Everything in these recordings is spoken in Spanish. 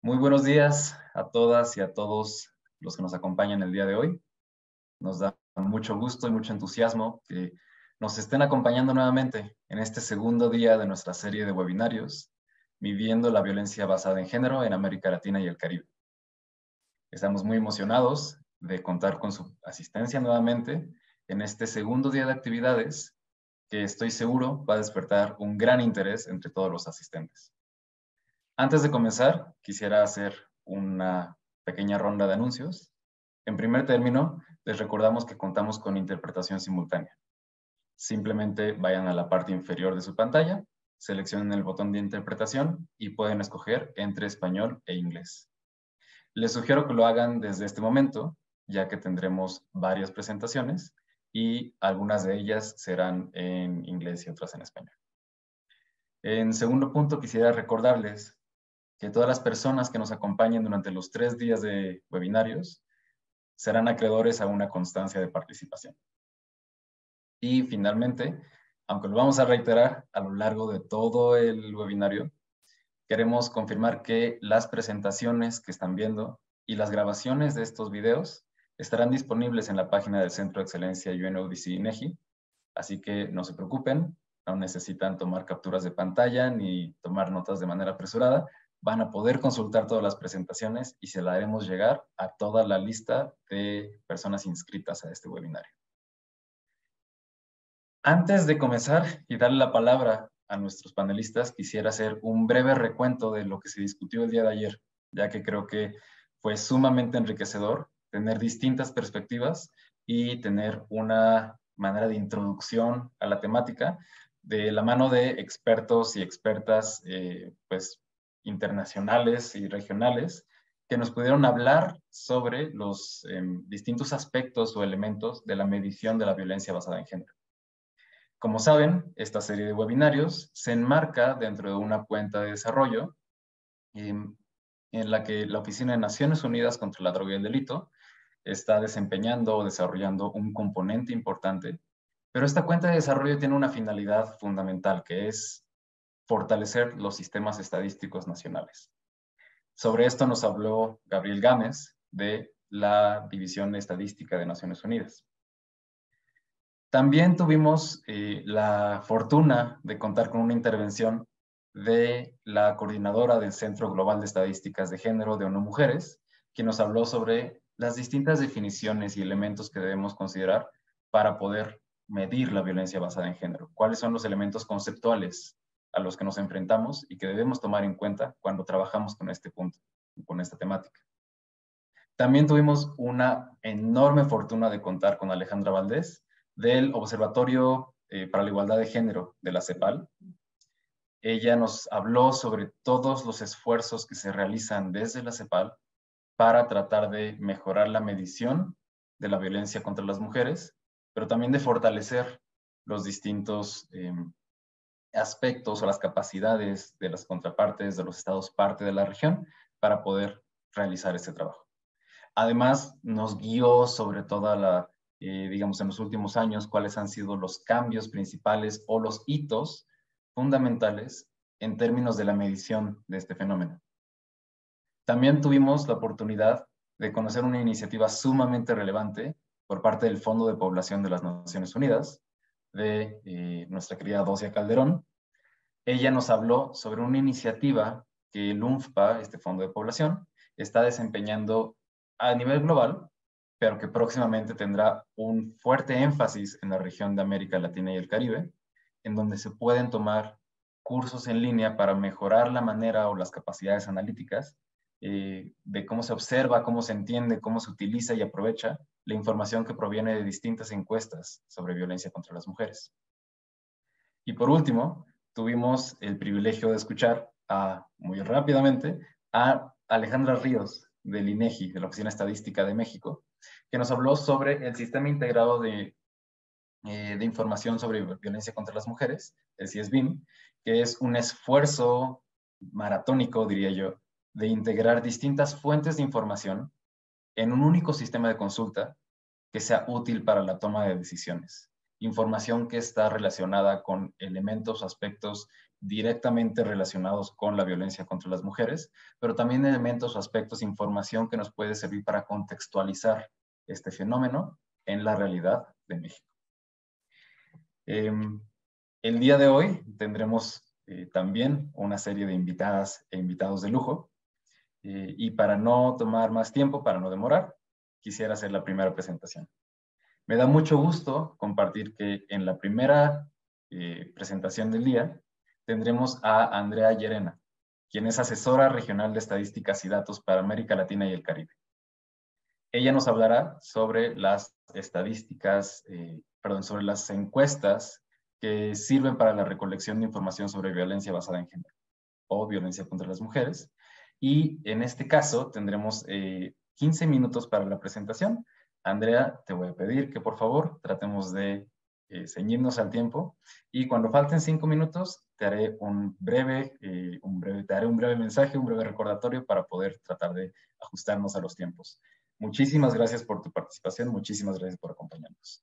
Muy buenos días a todas y a todos los que nos acompañan el día de hoy. Nos da mucho gusto y mucho entusiasmo que nos estén acompañando nuevamente en este segundo día de nuestra serie de webinarios, Viviendo la violencia basada en género en América Latina y el Caribe. Estamos muy emocionados de contar con su asistencia nuevamente en este segundo día de actividades que estoy seguro va a despertar un gran interés entre todos los asistentes. Antes de comenzar, quisiera hacer una pequeña ronda de anuncios. En primer término, les recordamos que contamos con interpretación simultánea. Simplemente vayan a la parte inferior de su pantalla, seleccionen el botón de interpretación y pueden escoger entre español e inglés. Les sugiero que lo hagan desde este momento, ya que tendremos varias presentaciones y algunas de ellas serán en inglés y otras en español. En segundo punto, quisiera recordarles que todas las personas que nos acompañen durante los 3 días de webinarios serán acreedores a una constancia de participación. Y finalmente, aunque lo vamos a reiterar a lo largo de todo el webinario, queremos confirmar que las presentaciones que están viendo y las grabaciones de estos videos estarán disponibles en la página del Centro de Excelencia UNODC-INEGI, así que no se preocupen, no necesitan tomar capturas de pantalla ni tomar notas de manera apresurada. Van a poder consultar todas las presentaciones y se la haremos llegar a toda la lista de personas inscritas a este webinario. Antes de comenzar y darle la palabra a nuestros panelistas, quisiera hacer un breve recuento de lo que se discutió el día de ayer, ya que creo que fue sumamente enriquecedor tener distintas perspectivas y tener una manera de introducción a la temática de la mano de expertos y expertas pues, internacionales y regionales que nos pudieron hablar sobre los distintos aspectos o elementos de la medición de la violencia basada en género. Como saben, esta serie de webinarios se enmarca dentro de una cuenta de desarrollo en la que la Oficina de Naciones Unidas contra la Droga y el Delito está desempeñando o desarrollando un componente importante, pero esta cuenta de desarrollo tiene una finalidad fundamental, que es fortalecer los sistemas estadísticos nacionales. Sobre esto nos habló Gabriel Gámez de la División Estadística de Naciones Unidas. También tuvimos la fortuna de contar con una intervención de la coordinadora del Centro Global de Estadísticas de Género de ONU Mujeres, quien nos habló sobre las distintas definiciones y elementos que debemos considerar para poder medir la violencia basada en género. ¿Cuáles son los elementos conceptuales a los que nos enfrentamos y que debemos tomar en cuenta cuando trabajamos con este punto, con esta temática? También tuvimos una enorme fortuna de contar con Alejandra Valdés, del Observatorio para la Igualdad de Género de la CEPAL. Ella nos habló sobre todos los esfuerzos que se realizan desde la CEPAL para tratar de mejorar la medición de la violencia contra las mujeres, pero también de fortalecer los distintos aspectos o las capacidades de las contrapartes de los estados parte de la región para poder realizar este trabajo. Además, nos guió sobre toda la digamos, en los últimos años, cuáles han sido los cambios principales o los hitos fundamentales en términos de la medición de este fenómeno. También tuvimos la oportunidad de conocer una iniciativa sumamente relevante por parte del Fondo de Población de las Naciones Unidas, de nuestra querida Docia Calderón. Ella nos habló sobre una iniciativa que el UNFPA, este Fondo de Población, está desempeñando a nivel global, pero que próximamente tendrá un fuerte énfasis en la región de América Latina y el Caribe, en donde se pueden tomar cursos en línea para mejorar la manera o las capacidades analíticas de cómo se observa, cómo se entiende, cómo se utiliza y aprovecha la información que proviene de distintas encuestas sobre violencia contra las mujeres. Y por último, tuvimos el privilegio de escuchar muy rápidamente a Alejandra Ríos del INEGI, de la Oficina Estadística de México, que nos habló sobre el Sistema Integrado de Información sobre Violencia contra las Mujeres, el CIESVIM, que es un esfuerzo maratónico, diría yo, de integrar distintas fuentes de información en un único sistema de consulta que sea útil para la toma de decisiones. Información que está relacionada con elementos, aspectos directamente relacionados con la violencia contra las mujeres, pero también elementos o aspectos, información que nos puede servir para contextualizar este fenómeno en la realidad de México. El día de hoy tendremos también una serie de invitadas e invitados de lujo, y para no tomar más tiempo, para no demorar, quisiera hacer la primera presentación. Me da mucho gusto compartir que en la primera presentación del día tendremos a Andrea Llerena, quien es asesora regional de estadísticas y datos para América Latina y el Caribe. Ella nos hablará sobre las estadísticas, sobre las encuestas que sirven para la recolección de información sobre violencia basada en género o violencia contra las mujeres. Y en este caso tendremos 15 minutos para la presentación. Andrea, te voy a pedir que por favor tratemos de ceñirnos al tiempo, y cuando falten 5 minutos te haré un breve mensaje, un breve recordatorio para poder tratar de ajustarnos a los tiempos. Muchísimas gracias por tu participación, muchísimas gracias por acompañarnos.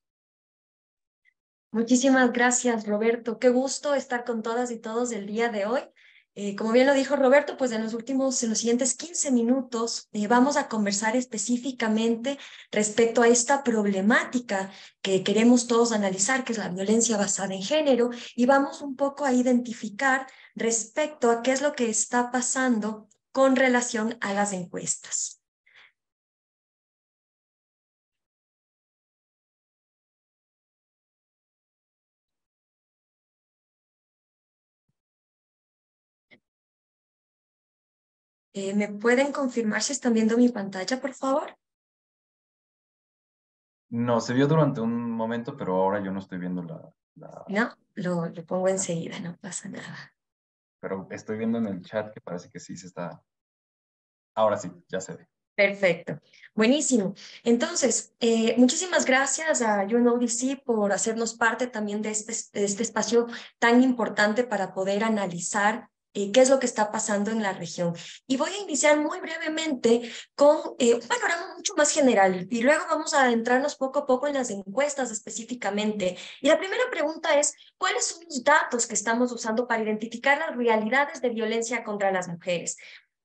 Muchísimas gracias, Roberto. Qué gusto estar con todas y todos el día de hoy. Como bien lo dijo Roberto, pues en los siguientes 15 minutos vamos a conversar específicamente respecto a esta problemática que queremos todos analizar, que es la violencia basada en género, y vamos un poco a identificar respecto a qué es lo que está pasando con relación a las encuestas. ¿Me pueden confirmar si están viendo mi pantalla, por favor? No, se vio durante un momento, pero ahora yo no estoy viendo No, lo pongo enseguida, no pasa nada. Pero estoy viendo en el chat que parece que sí se está... Ahora sí, ya se ve. Perfecto, buenísimo. Entonces, muchísimas gracias a UNODC por hacernos parte también de este espacio tan importante para poder analizar qué es lo que está pasando en la región. Y voy a iniciar muy brevemente con un panorama mucho más general, y luego vamos a adentrarnos poco a poco en las encuestas específicamente. Y la primera pregunta es, ¿cuáles son los datos que estamos usando para identificar las realidades de violencia contra las mujeres?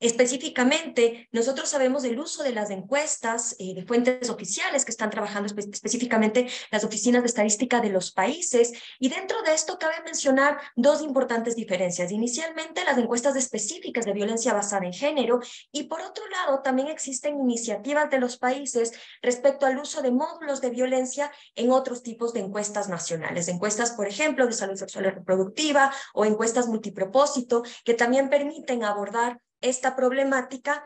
Específicamente, nosotros sabemos del uso de las encuestas de fuentes oficiales que están trabajando específicamente las oficinas de estadística de los países, y dentro de esto cabe mencionar dos importantes diferencias. Inicialmente, las encuestas específicas de violencia basada en género, y por otro lado, también existen iniciativas de los países respecto al uso de módulos de violencia en otros tipos de encuestas nacionales. Encuestas, por ejemplo, de salud sexual y reproductiva, o encuestas multipropósito, que también permiten abordar esta problemática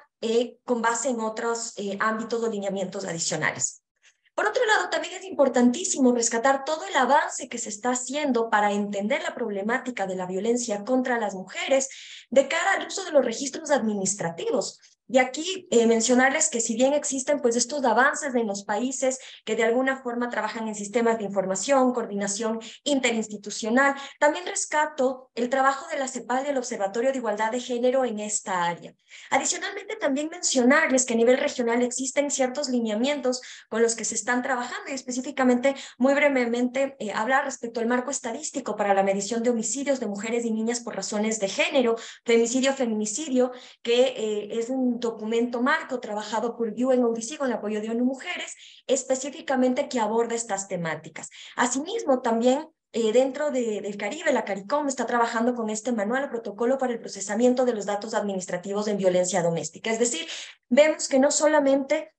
con base en otros ámbitos o lineamientos adicionales. Por otro lado, también es importantísimo rescatar todo el avance que se está haciendo para entender la problemática de la violencia contra las mujeres de cara al uso de los registros administrativos. Y aquí mencionarles que si bien existen pues estos avances en los países que de alguna forma trabajan en sistemas de información, coordinación interinstitucional, también rescato el trabajo de la CEPAL y el Observatorio de Igualdad de Género en esta área. Adicionalmente, también mencionarles que a nivel regional existen ciertos lineamientos con los que se están trabajando, y específicamente, muy brevemente, hablar respecto al marco estadístico para la medición de homicidios de mujeres y niñas por razones de género, femicidio, que es un documento marco trabajado por UNODC con el apoyo de ONU Mujeres, específicamente que aborda estas temáticas. Asimismo, también dentro del Caribe, la CARICOM está trabajando con este manual protocolo para el procesamiento de los datos administrativos en violencia doméstica. Es decir, vemos que no solamente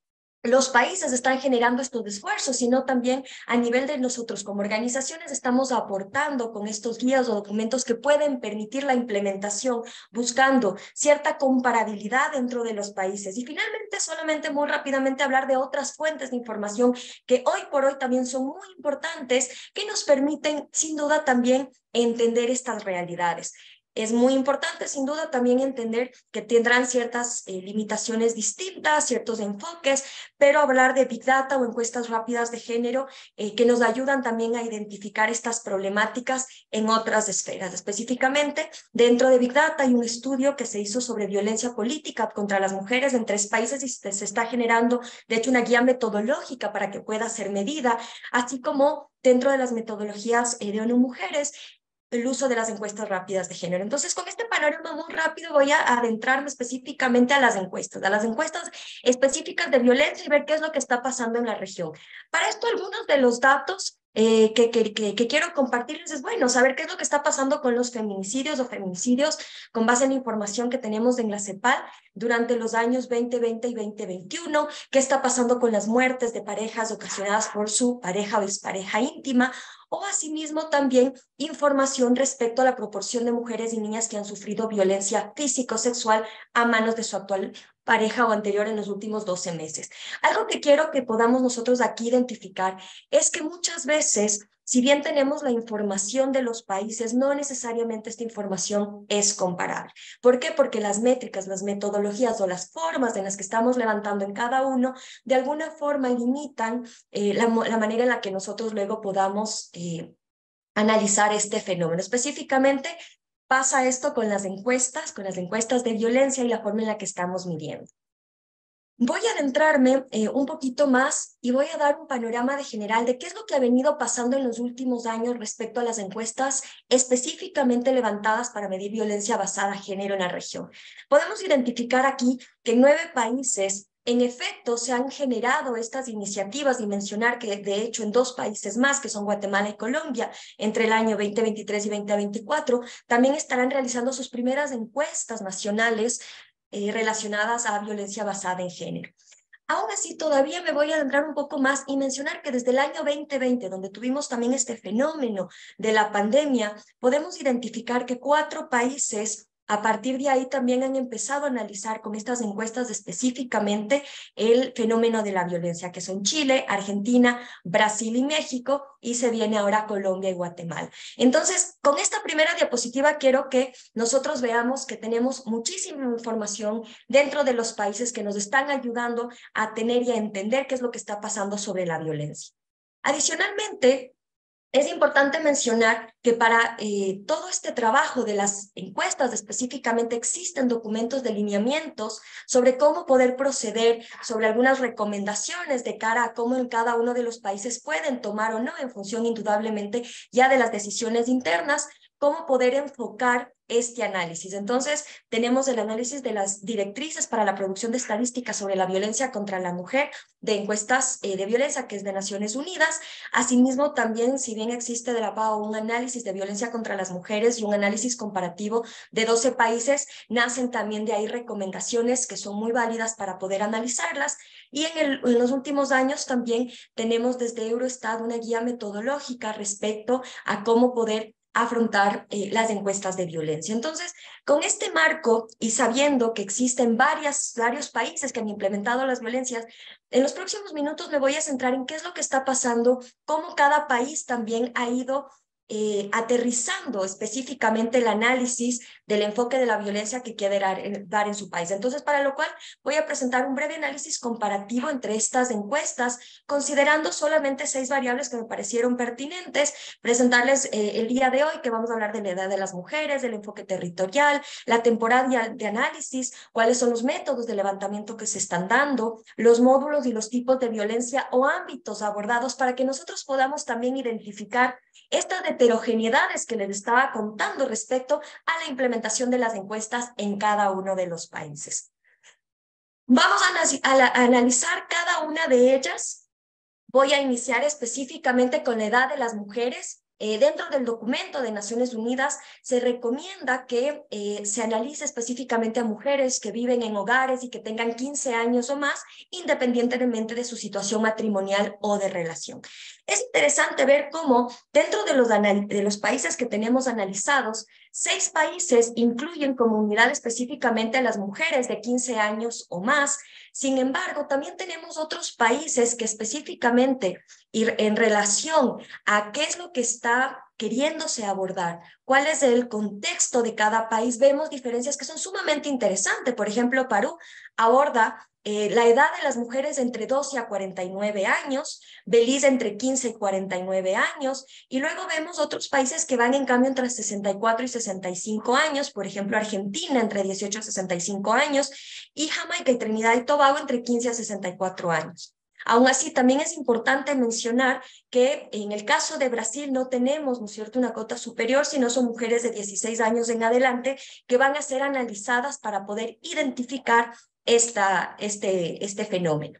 los países están generando estos esfuerzos, sino también a nivel de nosotros como organizaciones estamos aportando con estos guías o documentos que pueden permitir la implementación, buscando cierta comparabilidad dentro de los países. Y finalmente, solamente muy rápidamente hablar de otras fuentes de información que hoy por hoy también son muy importantes, que nos permiten sin duda también entender estas realidades. Es muy importante, sin duda, también entender que tendrán ciertas limitaciones distintas, ciertos enfoques, pero hablar de Big Data o encuestas rápidas de género que nos ayudan también a identificar estas problemáticas en otras esferas. Específicamente, dentro de Big Data hay un estudio que se hizo sobre violencia política contra las mujeres en 3 países, y se está generando, de hecho, una guía metodológica para que pueda ser medida, así como dentro de las metodologías de ONU Mujeres el uso de las encuestas rápidas de género. Entonces, con este panorama muy rápido voy a adentrarme específicamente a las encuestas específicas de violencia y ver qué es lo que está pasando en la región. Para esto, algunos de los datos que quiero compartirles es, bueno, saber qué es lo que está pasando con los feminicidios o feminicidios con base en la información que tenemos en la CEPAL durante los años 2020 y 2021, qué está pasando con las muertes de parejas ocasionadas por su pareja o expareja íntima, o asimismo también información respecto a la proporción de mujeres y niñas que han sufrido violencia físico-sexual a manos de su actual pareja o anterior en los últimos 12 meses. Algo que quiero que podamos nosotros aquí identificar es que muchas veces, si bien tenemos la información de los países, no necesariamente esta información es comparable. ¿Por qué? Porque las métricas, las metodologías o las formas en las que estamos levantando en cada uno, de alguna forma limitan la manera en la que nosotros luego podamos analizar este fenómeno. Específicamente, pasa esto con las encuestas de violencia y la forma en la que estamos midiendo. Voy a adentrarme un poquito más y voy a dar un panorama de general de qué es lo que ha venido pasando en los últimos años respecto a las encuestas específicamente levantadas para medir violencia basada en género en la región. Podemos identificar aquí que en 9 países en efecto se han generado estas iniciativas y mencionar que de hecho en 2 países más, que son Guatemala y Colombia, entre el año 2023 y 2024, también estarán realizando sus primeras encuestas nacionales relacionadas a violencia basada en género. Aún así, todavía me voy a adentrar un poco más y mencionar que desde el año 2020, donde tuvimos también este fenómeno de la pandemia, podemos identificar que 4 países a partir de ahí también han empezado a analizar con estas encuestas específicamente el fenómeno de la violencia, que son Chile, Argentina, Brasil y México, y se viene ahora Colombia y Guatemala. Entonces, con esta primera diapositiva quiero que nosotros veamos que tenemos muchísima información dentro de los países que nos están ayudando a tener y a entender qué es lo que está pasando sobre la violencia. Adicionalmente, es importante mencionar que para todo este trabajo de las encuestas específicamente existen documentos de lineamientos sobre cómo poder proceder, sobre algunas recomendaciones de cara a cómo en cada uno de los países pueden tomar o no, en función indudablemente ya de las decisiones internas, cómo poder enfocar este análisis. Entonces, tenemos el análisis de las directrices para la producción de estadísticas sobre la violencia contra la mujer, de encuestas de violencia, que es de Naciones Unidas. Asimismo, también, si bien existe de la PAO un análisis de violencia contra las mujeres y un análisis comparativo de 12 países, nacen también de ahí recomendaciones que son muy válidas para poder analizarlas. Y en los últimos años también tenemos desde Eurostat una guía metodológica respecto a cómo poder afrontar las encuestas de violencia. Entonces, con este marco y sabiendo que existen varios países que han implementado las violencias, en los próximos minutos me voy a centrar en qué es lo que está pasando, cómo cada país también ha ido aterrizando específicamente el análisis del enfoque de la violencia que quiere dar en su país. Entonces, para lo cual voy a presentar un breve análisis comparativo entre estas encuestas, considerando solamente 6 variables que me parecieron pertinentes, presentarles el día de hoy, que vamos a hablar de la edad de las mujeres, del enfoque territorial, la temporada de análisis, cuáles son los métodos de levantamiento que se están dando, los módulos y los tipos de violencia o ámbitos abordados para que nosotros podamos también identificar estas heterogeneidades que les estaba contando respecto a la implementación de las encuestas en cada uno de los países. Vamos a analizar cada una de ellas. Voy a iniciar específicamente con la edad de las mujeres. Dentro del documento de Naciones Unidas se recomienda que se analice específicamente a mujeres que viven en hogares y que tengan 15 años o más, independientemente de su situación matrimonial o de relación. Es interesante ver cómo dentro de los países que tenemos analizados, 6 países incluyen como unidad específicamente a las mujeres de 15 años o más. Sin embargo, también tenemos otros países que específicamente y en relación a qué es lo que está queriéndose abordar, cuál es el contexto de cada país, vemos diferencias que son sumamente interesantes. Por ejemplo, Perú aborda la edad de las mujeres entre 12 a 49 años, Belice entre 15 y 49 años, y luego vemos otros países que van en cambio entre 64 y 65 años, por ejemplo, Argentina entre 18 a 65 años, y Jamaica y Trinidad y Tobago entre 15 a 64 años. Aún así, también es importante mencionar que en el caso de Brasil no tenemos, ¿no es cierto?, una cota superior, sino son mujeres de 16 años en adelante que van a ser analizadas para poder identificar este fenómeno.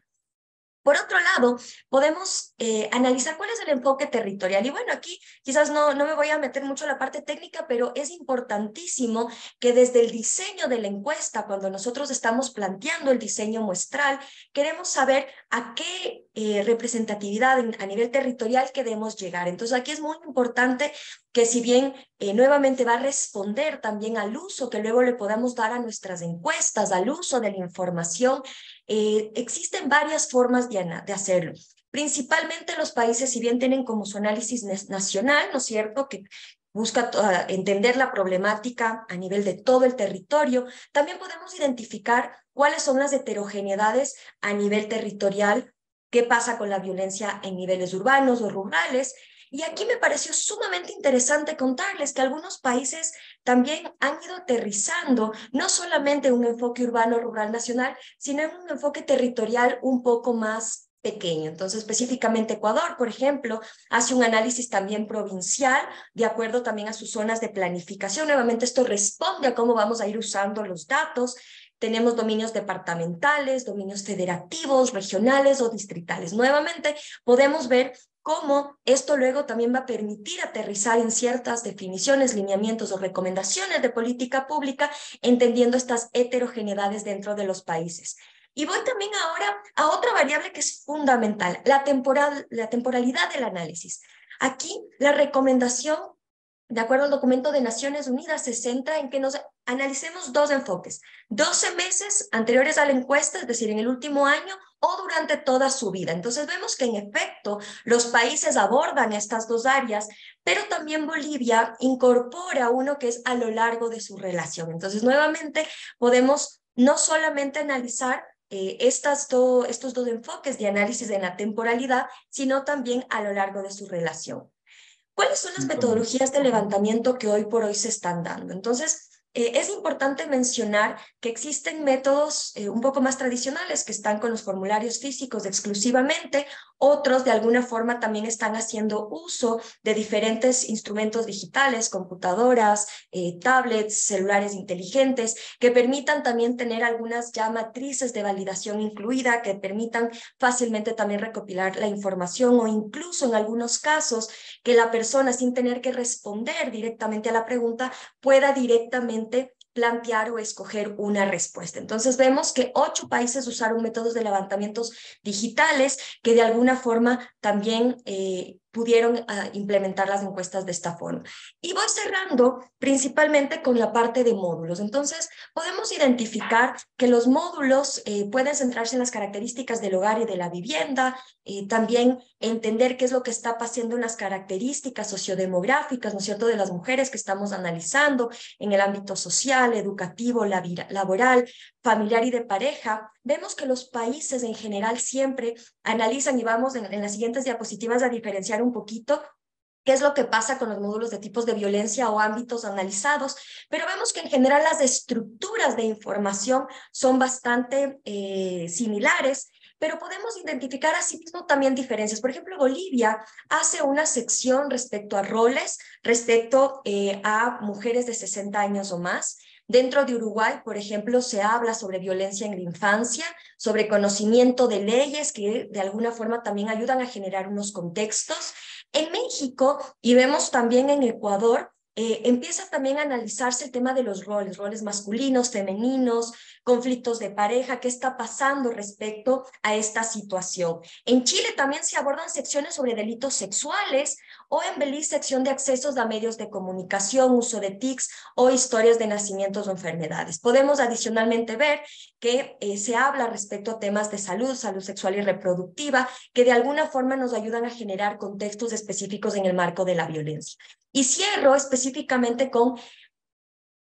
Por otro lado, podemos analizar cuál es el enfoque territorial. Y bueno, aquí quizás no me voy a meter mucho en la parte técnica, pero es importantísimo que desde el diseño de la encuesta, cuando nosotros estamos planteando el diseño muestral, queremos saber a qué representatividad a nivel territorial queremos llegar. Entonces aquí es muy importante que si bien nuevamente va a responder también al uso que luego le podamos dar a nuestras encuestas, al uso de la información, existen varias formas de hacerlo. Principalmente los países, si bien tienen como su análisis nacional, ¿no es cierto?, que busca entender la problemática a nivel de todo el territorio, también podemos identificar cuáles son las heterogeneidades a nivel territorial, qué pasa con la violencia en niveles urbanos o rurales. Y aquí me pareció sumamente interesante contarles que algunos países también han ido aterrizando no solamente un enfoque urbano rural nacional, sino en un enfoque territorial un poco más pequeño. Entonces, específicamente Ecuador, por ejemplo, hace un análisis también provincial, de acuerdo también a sus zonas de planificación. Nuevamente, esto responde a cómo vamos a ir usando los datos. Tenemos dominios departamentales, dominios federativos, regionales o distritales. Nuevamente, podemos ver cómo esto luego también va a permitir aterrizar en ciertas definiciones, lineamientos o recomendaciones de política pública, entendiendo estas heterogeneidades dentro de los países. Y voy también ahora a otra variable que es fundamental, la temporalidad del análisis. Aquí la recomendación, de acuerdo al documento de Naciones Unidas, se centra en que nos analicemos dos enfoques: 12 meses anteriores a la encuesta, es decir, en el último año, o durante toda su vida. Entonces vemos que en efecto los países abordan estas dos áreas, pero también Bolivia incorpora uno que es a lo largo de su relación. Entonces nuevamente podemos no solamente analizar estos dos enfoques de análisis en la temporalidad, sino también a lo largo de su relación. ¿Cuáles son las Sí, como, metodologías de levantamiento que hoy por hoy se están dando? Entonces, es importante mencionar que existen métodos un poco más tradicionales que están con los formularios físicos exclusivamente, otros de alguna forma también están haciendo uso de diferentes instrumentos digitales, computadoras, tablets, celulares inteligentes, que permitan también tener algunas ya matrices de validación incluida, que permitan fácilmente también recopilar la información o incluso en algunos casos que la persona, sin tener que responder directamente a la pregunta, pueda directamente plantear o escoger una respuesta. Entonces vemos que 8 países usaron métodos de levantamientos digitales que de alguna forma también pudieron implementar las encuestas de esta forma. Y voy cerrando principalmente con la parte de módulos. Entonces, podemos identificar que los módulos pueden centrarse en las características del hogar y de la vivienda, también entender qué es lo que está pasando en las características sociodemográficas, ¿no es cierto?, de las mujeres que estamos analizando en el ámbito social, educativo, laboral, familiar y de pareja. Vemos que los países en general siempre analizan, y vamos en las siguientes diapositivas a diferenciar un poquito qué es lo que pasa con los módulos de tipos de violencia o ámbitos analizados, pero vemos que en general las estructuras de información son bastante similares, pero podemos identificar asimismo también diferencias. Por ejemplo, Bolivia hace una sección respecto a roles, respecto a mujeres de 60 años o más. Dentro de Uruguay, por ejemplo, se habla sobre violencia en la infancia, sobre conocimiento de leyes que de alguna forma también ayudan a generar unos contextos. En México, y vemos también en Ecuador, empieza también a analizarse el tema de los roles masculinos, femeninos, conflictos de pareja, qué está pasando respecto a esta situación. En Chile también se abordan secciones sobre delitos sexuales, o en Belice sección de accesos a medios de comunicación, uso de TICs o historias de nacimientos o enfermedades. Podemos adicionalmente ver que se habla respecto a temas de salud sexual y reproductiva, que de alguna forma nos ayudan a generar contextos específicos en el marco de la violencia. Y cierro específicamente con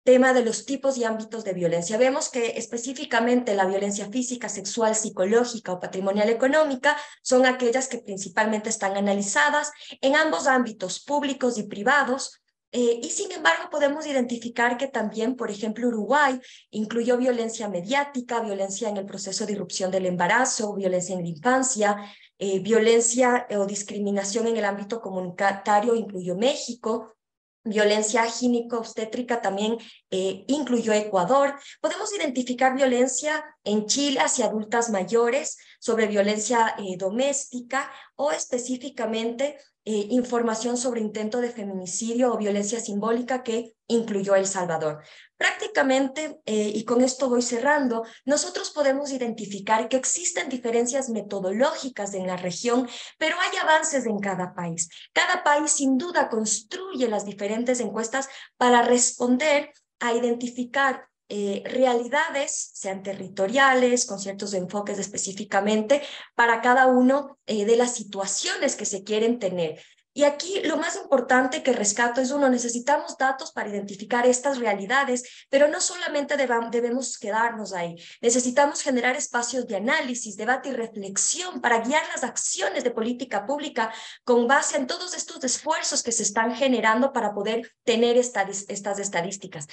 tema de los tipos y ámbitos de violencia. Vemos que específicamente la violencia física, sexual, psicológica o patrimonial económica son aquellas que principalmente están analizadas en ambos ámbitos, públicos y privados. Y sin embargo, podemos identificar que también, por ejemplo, Uruguay incluyó violencia mediática, violencia en el proceso de irrupción del embarazo, violencia en la infancia, violencia o discriminación en el ámbito comunitario incluyó México. Violencia gínico-obstétrica también incluyó Ecuador. Podemos identificar violencia en Chile hacia adultas mayores, sobre violencia doméstica o específicamente información sobre intento de feminicidio o violencia simbólica que incluyó El Salvador. Prácticamente, y con esto voy cerrando, nosotros podemos identificar que existen diferencias metodológicas en la región, pero hay avances en cada país. Cada país sin duda construye las diferentes encuestas para responder a identificar realidades, sean territoriales, con ciertos enfoques específicamente, para cada uno de las situaciones que se quieren tener. Y aquí lo más importante que rescato es uno, necesitamos datos para identificar estas realidades, pero no solamente debemos quedarnos ahí. Necesitamos generar espacios de análisis, debate y reflexión para guiar las acciones de política pública con base en todos estos esfuerzos que se están generando para poder tener estas estadísticas.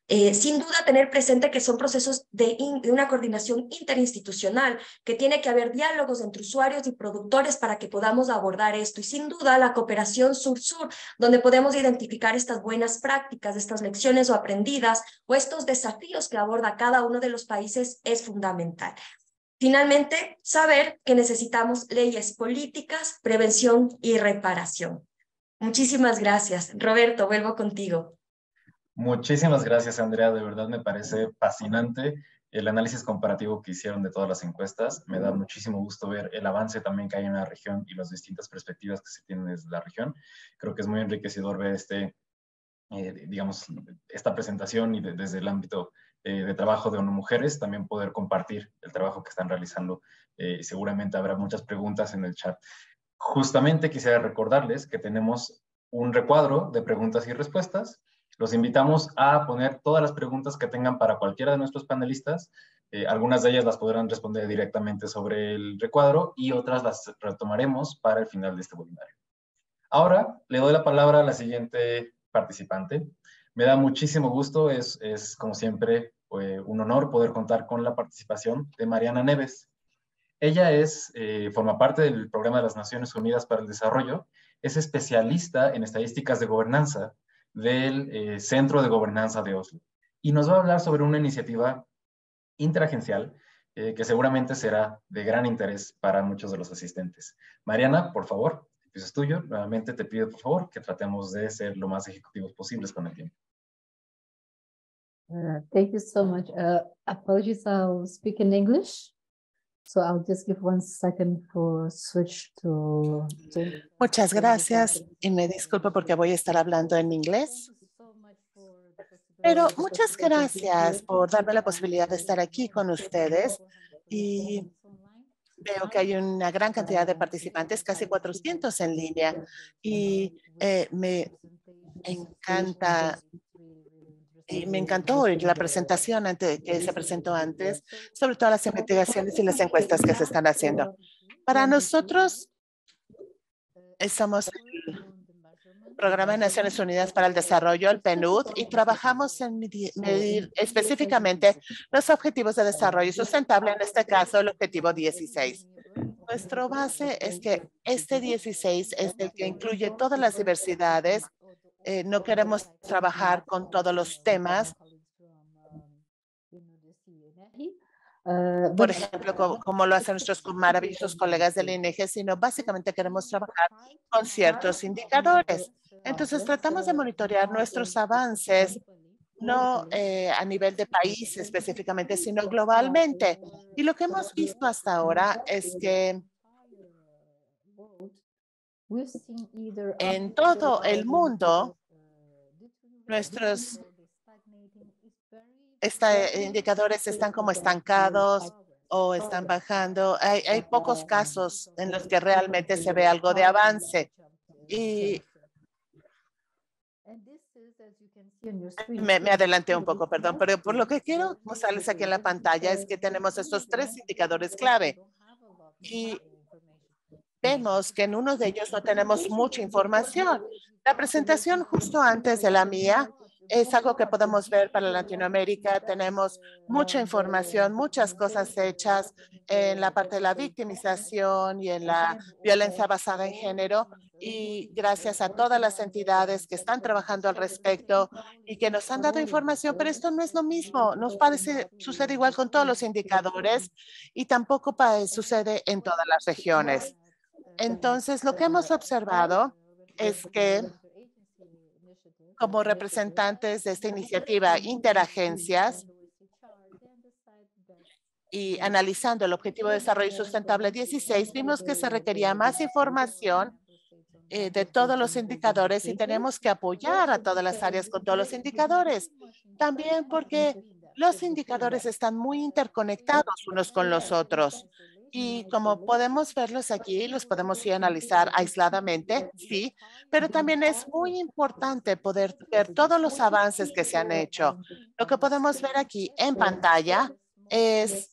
Sin duda, tener presente que son procesos de una coordinación interinstitucional, que tiene que haber diálogos entre usuarios y productores para que podamos abordar esto. Y sin duda, la cooperación sur-sur, donde podemos identificar estas buenas prácticas, estas lecciones o aprendidas, o estos desafíos que aborda cada uno de los países, es fundamental. Finalmente, saber que necesitamos leyes políticas, prevención y reparación. Muchísimas gracias. Roberto, vuelvo contigo. Muchísimas gracias, Andrea. De verdad me parece fascinante el análisis comparativo que hicieron de todas las encuestas. Me da muchísimo gusto ver el avance también que hay en la región y las distintas perspectivas que se tienen desde la región. Creo que es muy enriquecedor ver digamos, esta presentación y desde el ámbito de trabajo de ONU Mujeres, también poder compartir el trabajo que están realizando. Seguramente habrá muchas preguntas en el chat. Justamente quisiera recordarles que tenemos un recuadro de preguntas y respuestas. Los invitamos a poner todas las preguntas que tengan para cualquiera de nuestros panelistas. Algunas de ellas las podrán responder directamente sobre el recuadro y otras las retomaremos para el final de este webinario. Ahora le doy la palabra a la siguiente participante. Me da muchísimo gusto, es como siempre un honor poder contar con la participación de Mariana Neves. Ella forma parte del Programa de las Naciones Unidas para el Desarrollo, es especialista en estadísticas de gobernanza del Centro de Gobernanza de Oslo y nos va a hablar sobre una iniciativa interagencial que seguramente será de gran interés para muchos de los asistentes. Mariana, por favor, el piso es tuyo. Nuevamente te pido, por favor, que tratemos de ser lo más ejecutivos posibles con el tiempo. Thank you so much. Apologies, I'll speak in English. So I'll just give 1 second for switch to... Muchas gracias y me disculpo porque voy a estar hablando en inglés. Pero muchas gracias por darme la posibilidad de estar aquí con ustedes y veo que hay una gran cantidad de participantes, casi 400 en línea y me encanta. Y me encantó oír la presentación que se presentó antes sobre todas las investigaciones y las encuestas que se están haciendo. Para nosotros, somos el Programa de Naciones Unidas para el Desarrollo, el PNUD, y trabajamos en medir específicamente los objetivos de desarrollo sustentable, en este caso el objetivo 16. Nuestra base es que este 16 es el que incluye todas las diversidades. No queremos trabajar con todos los temas. Por ejemplo, como lo hacen nuestros maravillosos colegas del INEGI, sino básicamente queremos trabajar con ciertos indicadores. Entonces, tratamos de monitorear nuestros avances, no a nivel de país específicamente, sino globalmente. Y lo que hemos visto hasta ahora es que en todo el mundo, nuestros indicadores están como estancados o están bajando. Hay pocos casos en los que realmente se ve algo de avance. Y me adelanté un poco, perdón, pero por lo que quiero mostrarles aquí en la pantalla es que tenemos estos 3 indicadores clave. Y vemos que en uno de ellos no tenemos mucha información. La presentación justo antes de la mía es algo que podemos ver para Latinoamérica. Tenemos mucha información, muchas cosas hechas en la parte de la victimización y en la violencia basada en género. Y gracias a todas las entidades que están trabajando al respecto y que nos han dado información, pero esto no es lo mismo. Nos parece, sucede igual con todos los indicadores y tampoco sucede en todas las regiones. Entonces, lo que hemos observado es que como representantes de esta iniciativa Interagencias y analizando el Objetivo de Desarrollo Sustentable 16, vimos que se requería más información de todos los indicadores y tenemos que apoyar a todas las áreas con todos los indicadores. También porque los indicadores están muy interconectados unos con los otros. Y como podemos verlos aquí, los podemos ir a analizar aisladamente, sí, pero también es muy importante poder ver todos los avances que se han hecho. Lo que podemos ver aquí en pantalla es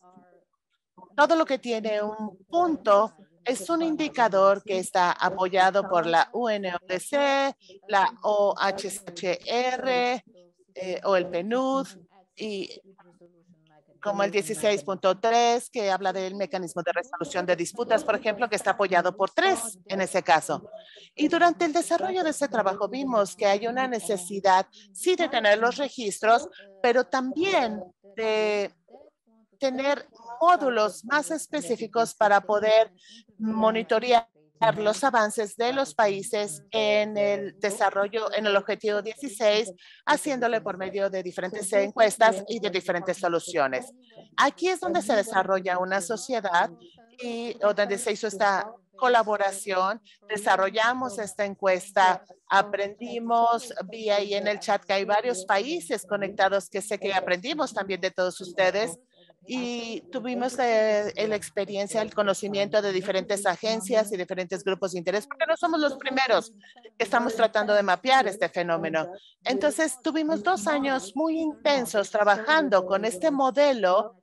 todo lo que tiene un punto. Es un indicador que está apoyado por la UNODC, la OHCHR o el PNUD y como el 16.3, que habla del mecanismo de resolución de disputas, por ejemplo, que está apoyado por 3 en ese caso. Y durante el desarrollo de ese trabajo vimos que hay una necesidad, sí, de tener los registros, pero también de tener módulos más específicos para poder monitorear los avances de los países en el desarrollo, en el objetivo 16, haciéndole por medio de diferentes encuestas y de diferentes soluciones. Aquí es donde se desarrolla una sociedad o donde se hizo esta colaboración, desarrollamos esta encuesta, aprendimos, vi ahí en el chat que hay varios países conectados que sé que aprendimos también de todos ustedes. Y tuvimos la experiencia, el conocimiento de diferentes agencias y diferentes grupos de interés, porque no somos los primeros que estamos tratando de mapear este fenómeno. Entonces, tuvimos 2 años muy intensos trabajando con este modelo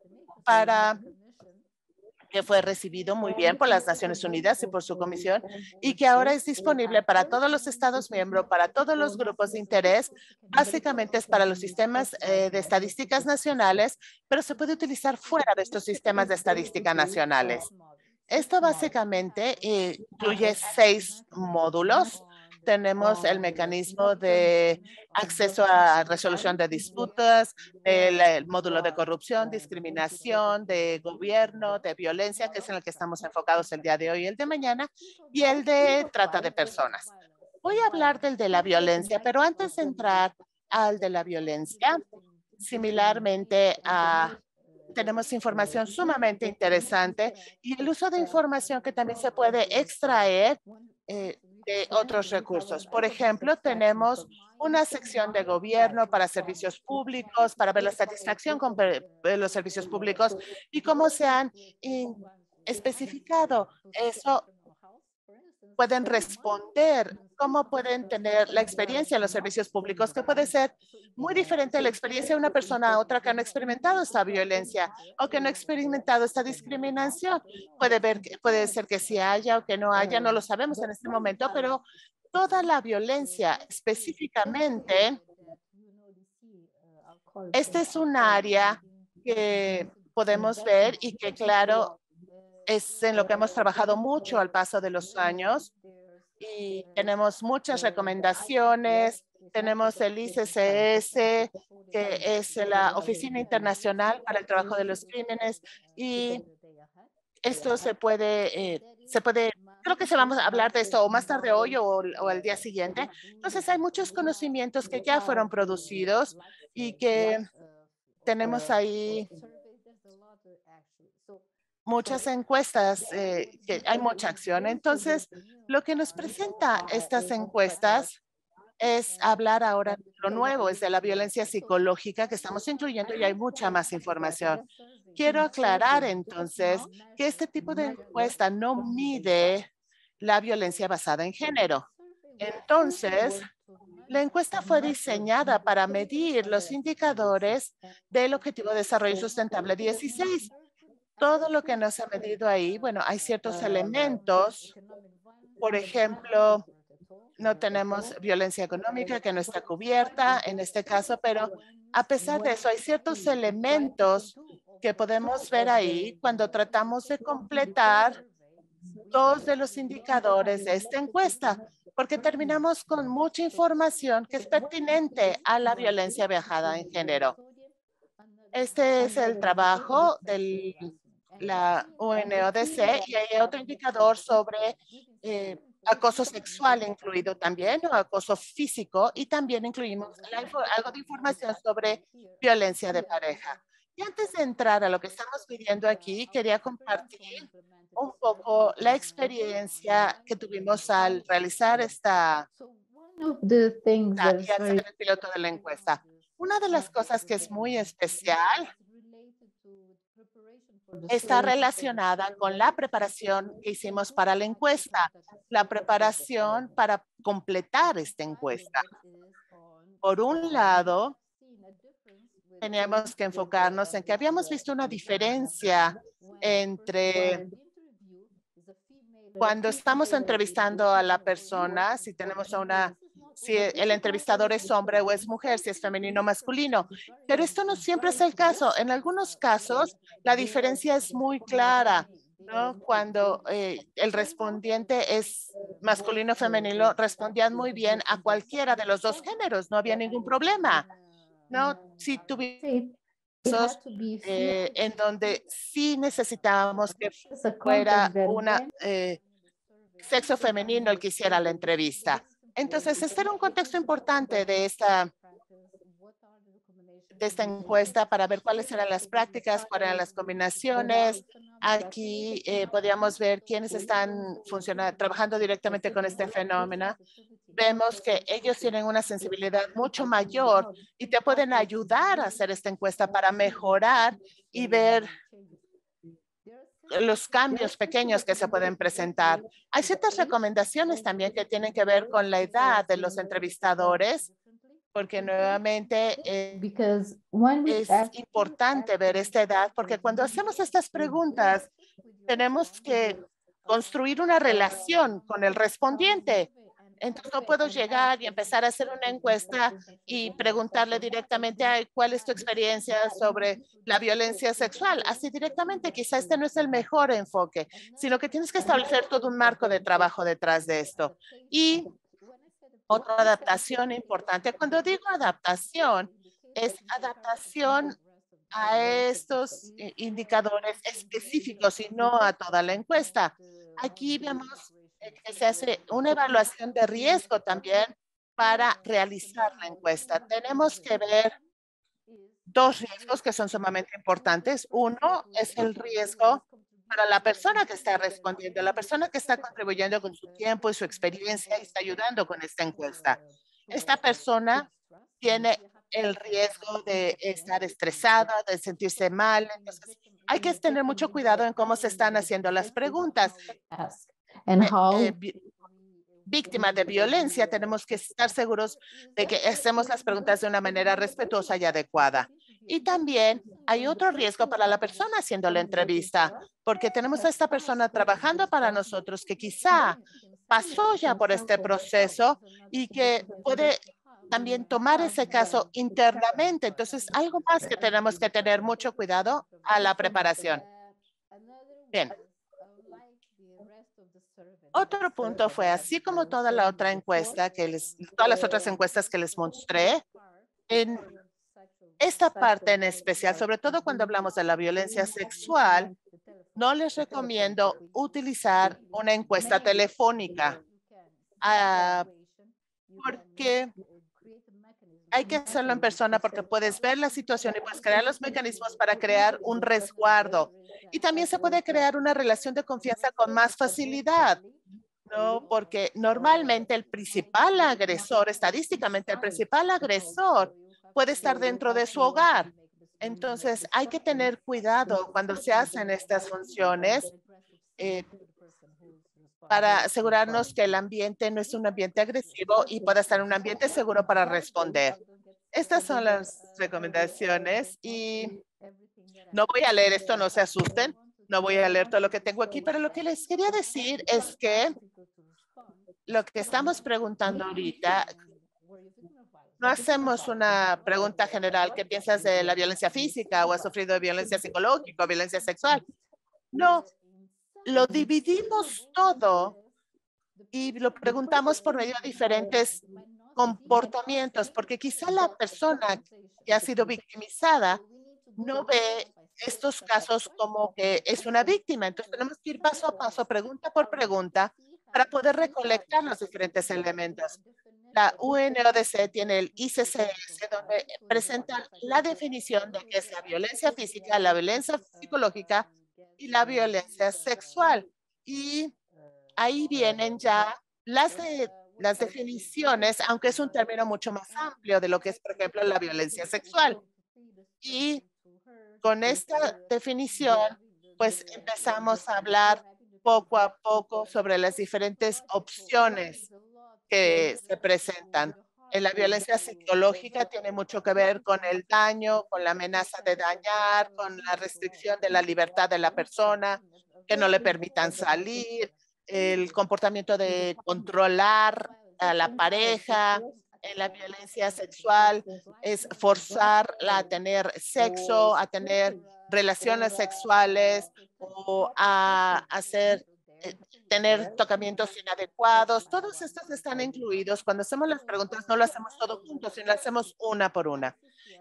que fue recibido muy bien por las Naciones Unidas y por su comisión y que ahora es disponible para todos los Estados miembros, para todos los grupos de interés. Básicamente es para los sistemas de estadísticas nacionales, pero se puede utilizar fuera de estos sistemas de estadística nacionales. Esto básicamente incluye 6 módulos. Tenemos el mecanismo de acceso a resolución de disputas, el módulo de corrupción, discriminación, de gobierno, de violencia, que es en el que estamos enfocados el día de hoy y el de mañana, y el de trata de personas. Voy a hablar del de la violencia, pero antes de entrar al de la violencia, similarmente tenemos información sumamente interesante y el uso de información que también se puede extraer de otros recursos. Por ejemplo, tenemos una sección de gobierno para servicios públicos, para ver la satisfacción con los servicios públicos y cómo se han especificado. Eso pueden responder, cómo pueden tener la experiencia en los servicios públicos, que puede ser muy diferente de la experiencia de una persona a otra que no ha experimentado esta violencia o que no ha experimentado esta discriminación. Puede ser que sí haya o que no haya, no lo sabemos en este momento, pero toda la violencia específicamente, este es un área que podemos ver y que, claro, es en lo que hemos trabajado mucho al paso de los años y tenemos muchas recomendaciones. Tenemos el ICCS, que es la Oficina Internacional para el Trabajo de los Crímenes, y esto se puede, creo que se vamos a hablar de esto o más tarde hoy o el día siguiente. Entonces hay muchos conocimientos que ya fueron producidos y que tenemos ahí muchas encuestas, que hay mucha acción. Entonces, lo que nos presenta estas encuestas es hablar ahora de lo nuevo, es de la violencia psicológica que estamos incluyendo y hay mucha más información. Quiero aclarar entonces que este tipo de encuesta no mide la violencia basada en género. Entonces, la encuesta fue diseñada para medir los indicadores del Objetivo de Desarrollo Sustentable 16. Todo lo que nos ha medido ahí, bueno, hay ciertos elementos, por ejemplo, no tenemos violencia económica que no está cubierta en este caso, pero a pesar de eso hay ciertos elementos que podemos ver ahí cuando tratamos de completar dos de los indicadores de esta encuesta, porque terminamos con mucha información que es pertinente a la violencia basada en género. Este es el trabajo de la UNODC y hay otro indicador sobre acoso sexual incluido también, o acoso físico, y también incluimos algo de información sobre violencia de pareja. Y antes de entrar a lo que estamos pidiendo aquí, quería compartir un poco la experiencia que tuvimos al realizar esta y al ser el piloto de la encuesta. Una de las cosas que es muy especial está relacionada con la preparación que hicimos para la encuesta, la preparación para completar esta encuesta. Por un lado, teníamos que enfocarnos en que habíamos visto una diferencia entre cuando estamos entrevistando a la persona, si tenemos si el entrevistador es hombre o es mujer, si es femenino o masculino. Pero esto no siempre es el caso. En algunos casos, la diferencia es muy clara, ¿no? Cuando el respondiente es masculino o femenino, respondían muy bien a cualquiera de los dos géneros. No había ningún problema, ¿no? Si tuvimos en donde sí necesitábamos que fuera una sexo femenino el que hiciera la entrevista. Entonces, este era un contexto importante de esta encuesta para ver cuáles eran las prácticas, cuáles eran las combinaciones. Aquí podíamos ver quiénes están trabajando directamente con este fenómeno. Vemos que ellos tienen una sensibilidad mucho mayor y te pueden ayudar a hacer esta encuesta para mejorar y ver los cambios pequeños que se pueden presentar. Hay ciertas recomendaciones también que tienen que ver con la edad de los entrevistadores, porque nuevamente es importante ver esta edad, porque cuando hacemos estas preguntas, tenemos que construir una relación con el respondiente. Entonces, no puedo llegar y empezar a hacer una encuesta y preguntarle directamente, ¿cuál es tu experiencia sobre la violencia sexual? Así directamente, quizá este no es el mejor enfoque, sino que tienes que establecer todo un marco de trabajo detrás de esto. Y otra adaptación importante. Cuando digo adaptación, es adaptación a estos indicadores específicos y no a toda la encuesta. Aquí vemos que se hace una evaluación de riesgo también para realizar la encuesta. Tenemos que ver dos riesgos que son sumamente importantes. Uno es el riesgo para la persona que está respondiendo, la persona que está contribuyendo con su tiempo y su experiencia y está ayudando con esta encuesta. Esta persona tiene el riesgo de estar estresada, de sentirse mal. Entonces, hay que tener mucho cuidado en cómo se están haciendo las preguntas. Víctima de violencia, tenemos que estar seguros de que hacemos las preguntas de una manera respetuosa y adecuada. Y también hay otro riesgo para la persona haciendo la entrevista, porque tenemos a esta persona trabajando para nosotros que quizá pasó ya por este proceso y que puede también tomar ese caso internamente. Entonces, algo más que tenemos que tener mucho cuidado a la preparación. Bien. Otro punto fue, así como toda la otra encuesta, todas las otras encuestas que les mostré, en esta parte en especial, sobre todo cuando hablamos de la violencia sexual, no les recomiendo utilizar una encuesta telefónica porque hay que hacerlo en persona porque puedes ver la situación y puedes crear los mecanismos para crear un resguardo. Y también se puede crear una relación de confianza con más facilidad, ¿no? Porque normalmente el principal agresor, estadísticamente el principal agresor puede estar dentro de su hogar. Entonces hay que tener cuidado cuando se hacen estas funciones para asegurarnos que el ambiente no es un ambiente agresivo y pueda estar en un ambiente seguro para responder. Estas son las recomendaciones y no voy a leer esto, no se asusten. No voy a leer todo lo que tengo aquí, pero lo que les quería decir es que lo que estamos preguntando ahorita, no hacemos una pregunta general. ¿Qué piensas de la violencia física o has sufrido violencia psicológica o violencia sexual? No, lo dividimos todo y lo preguntamos por medio de diferentes comportamientos, porque quizá la persona que ha sido victimizada no ve estos casos como que es una víctima. Entonces tenemos que ir paso a paso, pregunta por pregunta, para poder recolectar los diferentes elementos. La UNODC tiene el ICCS, donde presenta la definición de qué es la violencia física, la violencia psicológica y la violencia sexual. Y ahí vienen ya las definiciones, aunque es un término mucho más amplio de lo que es, por ejemplo, la violencia sexual. Y con esta definición, pues empezamos a hablar poco a poco sobre las diferentes opciones que se presentan. En la violencia psicológica tiene mucho que ver con el daño, con la amenaza de dañar, con la restricción de la libertad de la persona, que no le permitan salir, el comportamiento de controlar a la pareja. En la violencia sexual es forzarla a tener sexo, a tener relaciones sexuales o a hacer tener tocamientos inadecuados. Todos estos están incluidos. Cuando hacemos las preguntas no lo hacemos todo juntos, sino lo hacemos una por una.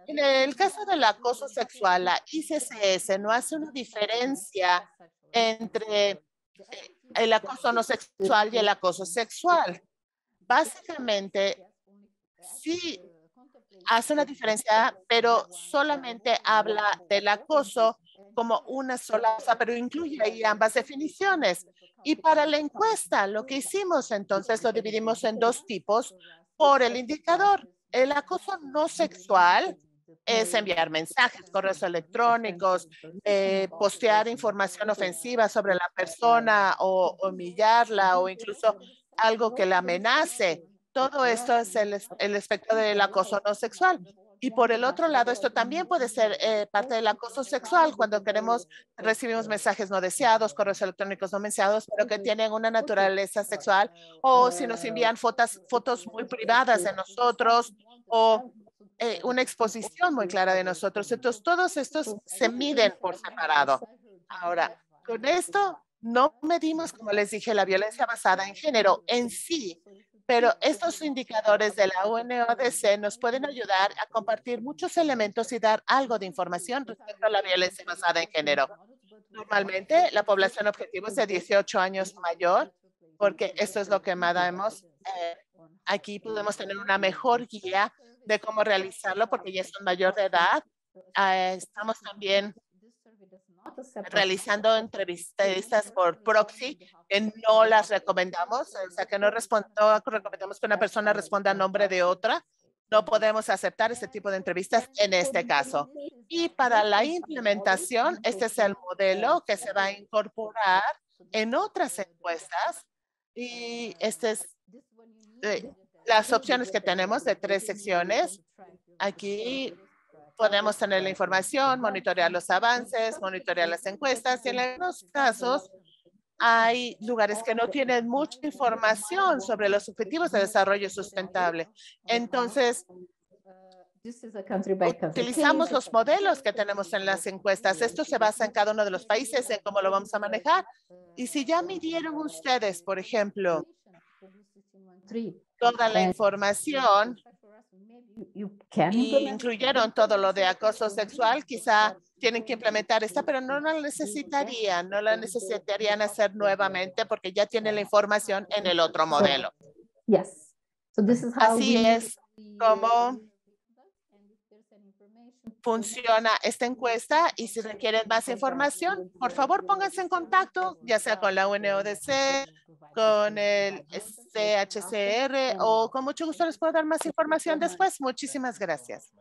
En el caso del acoso sexual, la ICCS no hace una diferencia entre el acoso no sexual y el acoso sexual. Básicamente, sí hace una diferencia, pero solamente habla del acoso como una sola cosa, pero incluye ahí ambas definiciones. Y para la encuesta, lo que hicimos entonces lo dividimos en dos tipos por el indicador. El acoso no sexual es enviar mensajes, correos electrónicos, postear información ofensiva sobre la persona o humillarla o incluso algo que la amenace. Todo esto es el espectro del acoso no sexual. Y por el otro lado, esto también puede ser parte del acoso sexual cuando recibimos mensajes no deseados, correos electrónicos no deseados, pero que tienen una naturaleza sexual, o si nos envían fotos muy privadas de nosotros o una exposición muy clara de nosotros. Entonces, todos estos se miden por separado. Ahora, con esto no medimos, como les dije, la violencia basada en género en sí, pero estos indicadores de la UNODC nos pueden ayudar a compartir muchos elementos y dar algo de información respecto a la violencia basada en género. Normalmente, la población objetivo es de 18 años mayor, porque esto es lo que medimos. Aquí podemos tener una mejor guía de cómo realizarlo, porque ya son mayor de edad. Estamos también realizando entrevistas por proxy, que no las recomendamos, o sea, que no recomendamos que una persona responda a nombre de otra. No podemos aceptar este tipo de entrevistas en este caso. Y para la implementación, este es el modelo que se va a incorporar en otras encuestas. Y este es las opciones que tenemos de 3 secciones. Aquí podemos tener la información, monitorear los avances, monitorear las encuestas y en algunos casos hay lugares que no tienen mucha información sobre los objetivos de desarrollo sustentable. Entonces, utilizamos los modelos que tenemos en las encuestas. Esto se basa en cada uno de los países, en cómo lo vamos a manejar. Y si ya midieron ustedes, por ejemplo, toda la información y incluyeron todo lo de acoso sexual, quizá tienen que implementar esta, pero no la necesitarían hacer nuevamente porque ya tienen la información en el otro modelo. Así es como funciona esta encuesta y si requieren más información, por favor pónganse en contacto, ya sea con la UNODC, con el CHCR o con mucho gusto les puedo dar más información después. Muchísimas gracias.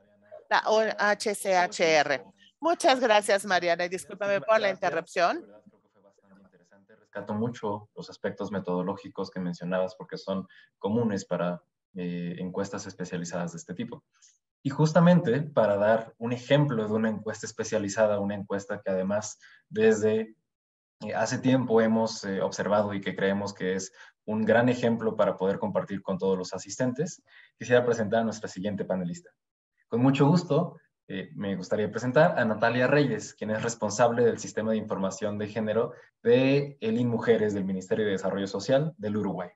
La HCHR. Muchas gracias, Mariana, y discúlpame por la interrupción. Creo que fue bastante interesante. Rescato mucho los aspectos metodológicos que mencionabas porque son comunes para encuestas especializadas de este tipo. Y justamente para dar un ejemplo de una encuesta especializada, una encuesta que además desde hace tiempo hemos observado y que creemos que es un gran ejemplo para poder compartir con todos los asistentes, quisiera presentar a nuestra siguiente panelista. Con mucho gusto, me gustaría presentar a Natalia Reyes, quien es responsable del Sistema de Información de Género de el INMujeres del Ministerio de Desarrollo Social del Uruguay.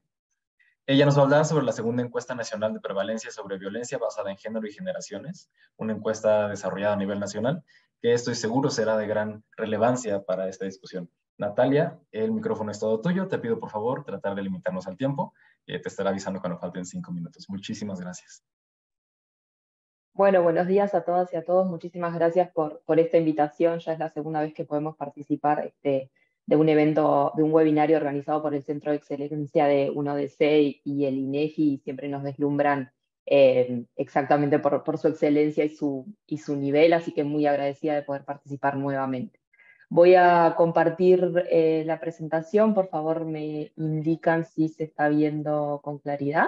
Ella nos va a hablar sobre la segunda encuesta nacional de prevalencia sobre violencia basada en género y generaciones, una encuesta desarrollada a nivel nacional, que estoy seguro será de gran relevancia para esta discusión. Natalia, el micrófono es todo tuyo. Te pido, por favor, tratar de limitarnos al tiempo. Te estaré avisando cuando falten 5 minutos. Muchísimas gracias. Bueno, buenos días a todas y a todos. Muchísimas gracias por esta invitación. Ya es la segunda vez que podemos participar de un evento, de un webinario organizado por el Centro de Excelencia de UNODC y el INEGI, y siempre nos deslumbran exactamente por su excelencia y su nivel, así que muy agradecida de poder participar nuevamente. Voy a compartir la presentación. Por favor, me indican si se está viendo con claridad.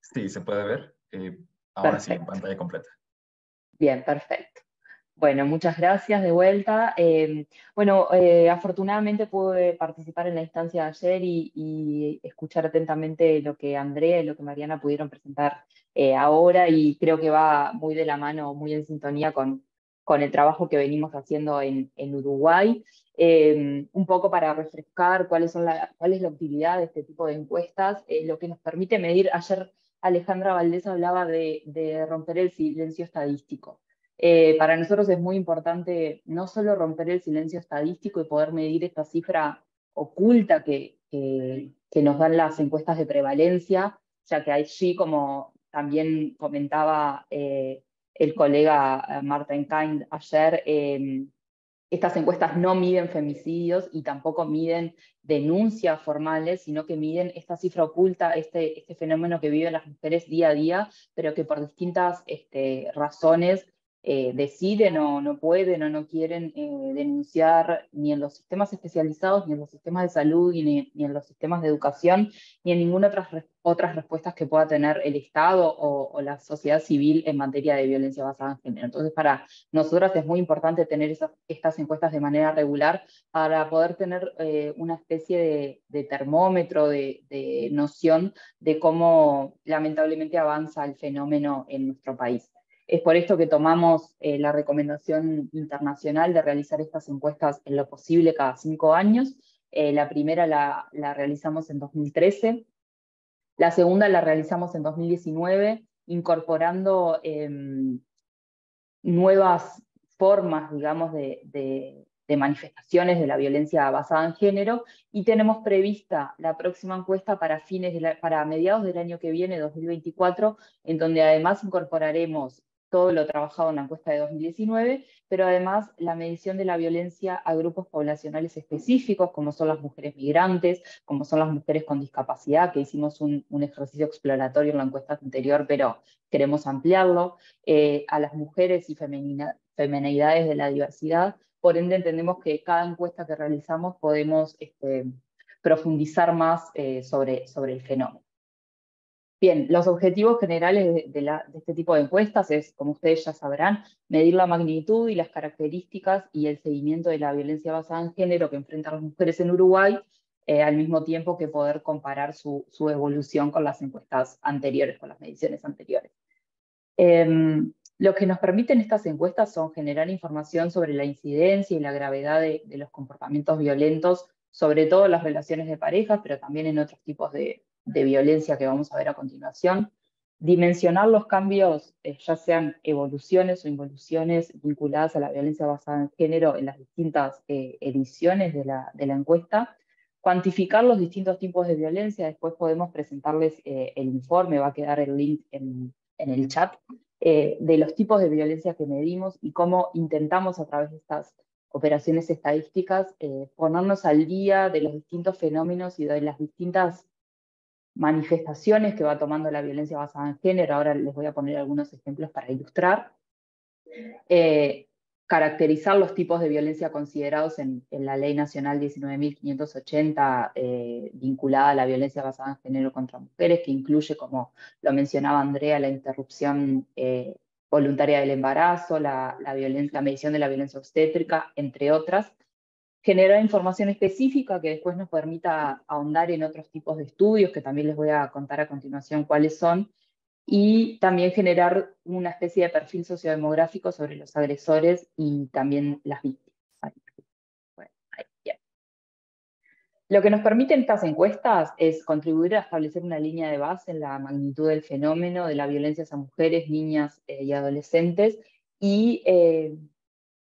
Sí, se puede ver. Ahora sí, en Perfecto. pantalla completa. Bien, perfecto. Bueno, muchas gracias de vuelta. Afortunadamente pude participar en la instancia de ayer y escuchar atentamente lo que Andrea y lo que Mariana pudieron presentar ahora, y creo que va muy de la mano, muy en sintonía con el trabajo que venimos haciendo en Uruguay. Un poco para refrescar cuál es la utilidad de este tipo de encuestas, lo que nos permite medir. Ayer Alejandra Valdés hablaba de romper el silencio estadístico. Para nosotros es muy importante no solo romper el silencio estadístico y poder medir esta cifra oculta que nos dan las encuestas de prevalencia, ya que allí, como también comentaba el colega Martin Kind ayer, estas encuestas no miden femicidios y tampoco miden denuncias formales, sino que miden esta cifra oculta, este fenómeno que viven las mujeres día a día, pero que por distintas razones deciden o no pueden o no quieren denunciar ni en los sistemas especializados, ni en los sistemas de salud, ni en los sistemas de educación, ni en ninguna otras respuestas que pueda tener el Estado o la sociedad civil en materia de violencia basada en género. Entonces, para nosotras es muy importante tener estas encuestas de manera regular para poder tener una especie de termómetro, de noción de cómo lamentablemente avanza el fenómeno en nuestro país. Es por esto que tomamos la recomendación internacional de realizar estas encuestas en lo posible cada 5 años. La primera la realizamos en 2013, la segunda la realizamos en 2019, incorporando nuevas formas, digamos, de manifestaciones de la violencia basada en género, y tenemos prevista la próxima encuesta para mediados del año que viene, 2024, en donde además incorporaremos todo lo trabajado en la encuesta de 2019, pero además la medición de la violencia a grupos poblacionales específicos, como son las mujeres migrantes, como son las mujeres con discapacidad, que hicimos un ejercicio exploratorio en la encuesta anterior, pero queremos ampliarlo, a las mujeres y femenidades de la diversidad. Por ende, entendemos que cada encuesta que realizamos podemos profundizar más sobre el fenómeno. Bien, los objetivos generales de este tipo de encuestas es, como ustedes ya sabrán, medir la magnitud y las características y el seguimiento de la violencia basada en género que enfrentan las mujeres en Uruguay, al mismo tiempo que poder comparar su evolución con las encuestas anteriores, con las mediciones anteriores. Lo que nos permiten estas encuestas son generar información sobre la incidencia y la gravedad de los comportamientos violentos, sobre todo en las relaciones de pareja, pero también en otros tipos de violencia que vamos a ver a continuación. Dimensionar los cambios, ya sean evoluciones o involuciones vinculadas a la violencia basada en género en las distintas ediciones de la encuesta. Cuantificar los distintos tipos de violencia. Después podemos presentarles el informe, va a quedar el link en el chat, de los tipos de violencia que medimos y cómo intentamos a través de estas operaciones estadísticas ponernos al día de los distintos fenómenos y de las distintas manifestaciones que va tomando la violencia basada en género. Ahora les voy a poner algunos ejemplos para ilustrar. Caracterizar los tipos de violencia considerados en la Ley Nacional 19.580 vinculada a la violencia basada en género contra mujeres, que incluye, como lo mencionaba Andrea, la interrupción voluntaria del embarazo, la medición de la violencia obstétrica, entre otras. generar información específica que después nos permita ahondar en otros tipos de estudios, que también les voy a contar a continuación cuáles son, y también generar una especie de perfil sociodemográfico sobre los agresores y también las víctimas. Bueno, ahí, bien. Lo que nos permiten estas encuestas es contribuir a establecer una línea de base en la magnitud del fenómeno de la violencia hacia mujeres, niñas y adolescentes, y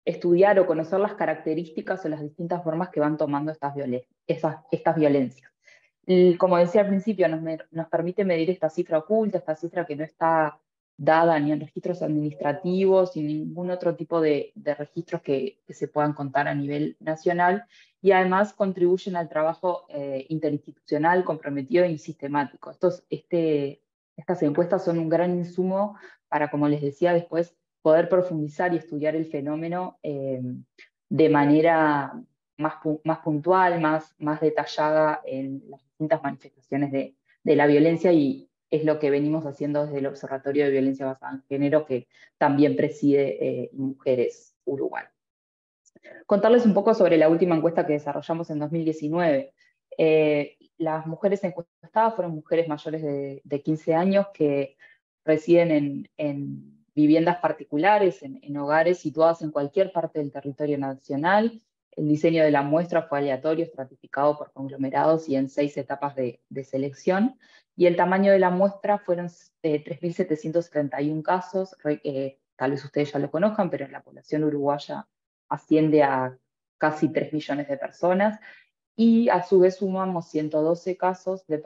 estudiar o conocer las características o las distintas formas que van tomando estas violencias. Y como decía al principio, nos permite medir esta cifra oculta, esta cifra que no está dada ni en registros administrativos ni ningún otro tipo de registros que se puedan contar a nivel nacional, y además contribuyen al trabajo interinstitucional comprometido y sistemático. Estas encuestas son un gran insumo para, como les decía después, poder profundizar y estudiar el fenómeno de manera más puntual, más detallada en las distintas manifestaciones de la violencia, y es lo que venimos haciendo desde el Observatorio de Violencia Basada en Género, que también preside Mujeres Uruguay. Contarles un poco sobre la última encuesta que desarrollamos en 2019. Las mujeres encuestadas fueron mujeres mayores de 15 años que residen en viviendas particulares, en hogares situados en cualquier parte del territorio nacional. El diseño de la muestra fue aleatorio, estratificado por conglomerados y en 6 etapas de selección. Y el tamaño de la muestra fueron 3.731 casos. Tal vez ustedes ya lo conozcan, pero en la población uruguaya asciende a casi 3 millones de personas. Y a su vez sumamos 112 casos de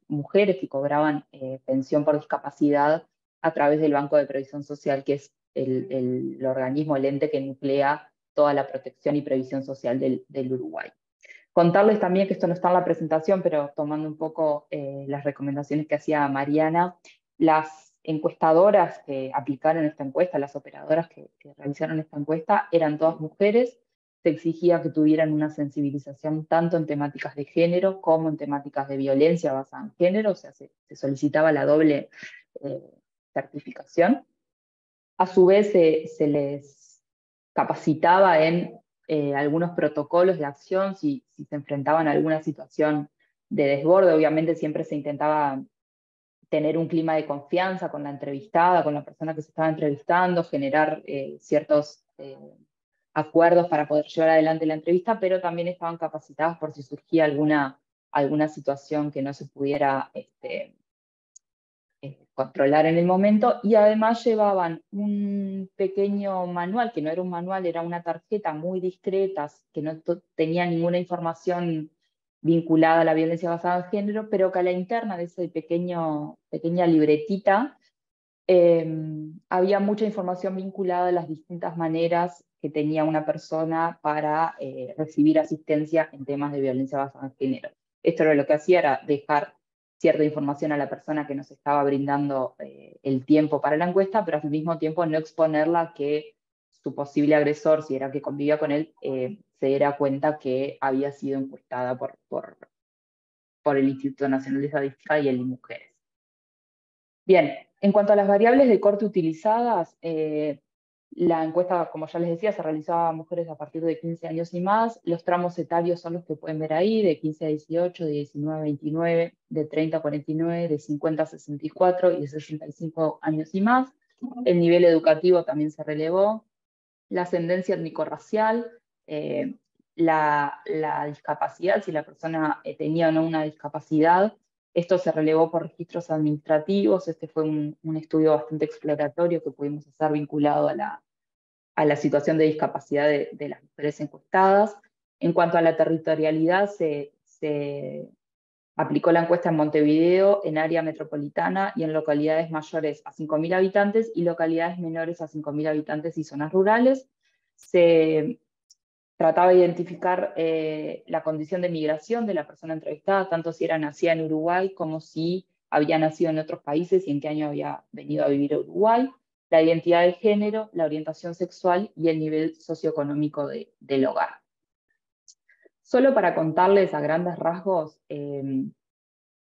mujeres que cobraban pensión por discapacidad a través del Banco de Previsión Social, que es el organismo, el ente que nuclea toda la protección y previsión social del Uruguay. Contarles también que esto no está en la presentación, pero tomando un poco las recomendaciones que hacía Mariana, las encuestadoras que aplicaron esta encuesta, las operadoras que realizaron esta encuesta, eran todas mujeres. Se exigía que tuvieran una sensibilización tanto en temáticas de género como en temáticas de violencia basada en género, o sea, se solicitaba la doble certificación. A su vez, se les capacitaba en algunos protocolos de acción si se enfrentaban a alguna situación de desborde. Obviamente siempre se intentaba tener un clima de confianza con la entrevistada, con la persona que se estaba entrevistando, generar ciertos acuerdos para poder llevar adelante la entrevista, pero también estaban capacitadas por si surgía alguna situación que no se pudiera controlar en el momento, y además llevaban un pequeño manual, que no era un manual, era una tarjeta muy discreta, que no tenía ninguna información vinculada a la violencia basada en género, pero que a la interna de esa pequeña libretita había mucha información vinculada a las distintas maneras que tenía una persona para recibir asistencia en temas de violencia basada en género. Esto lo que hacía era dejar cierta información a la persona que nos estaba brindando el tiempo para la encuesta, pero al mismo tiempo no exponerla a que su posible agresor, si era que convivía con él, se diera cuenta que había sido encuestada por el Instituto Nacional de Estadística y el INMujeres. Bien, en cuanto a las variables de corte utilizadas, la encuesta, como ya les decía, se realizaba a mujeres a partir de 15 años y más. Los tramos etarios son los que pueden ver ahí, de 15 a 18, de 19 a 29, de 30 a 49, de 50 a 64 y de 65 años y más. El nivel educativo también se relevó. La ascendencia étnico-racial, la discapacidad, si la persona tenía o no una discapacidad. Esto se relevó por registros administrativos. Este fue un estudio bastante exploratorio que pudimos hacer vinculado a la situación de discapacidad de las mujeres encuestadas. En cuanto a la territorialidad, se aplicó la encuesta en Montevideo, en área metropolitana y en localidades mayores a 5.000 habitantes y localidades menores a 5.000 habitantes y zonas rurales. Se trataba de identificar la condición de migración de la persona entrevistada, tanto si era nacida en Uruguay como si había nacido en otros países y en qué año había venido a vivir a Uruguay, la identidad de género, la orientación sexual y el nivel socioeconómico del hogar. Solo para contarles a grandes rasgos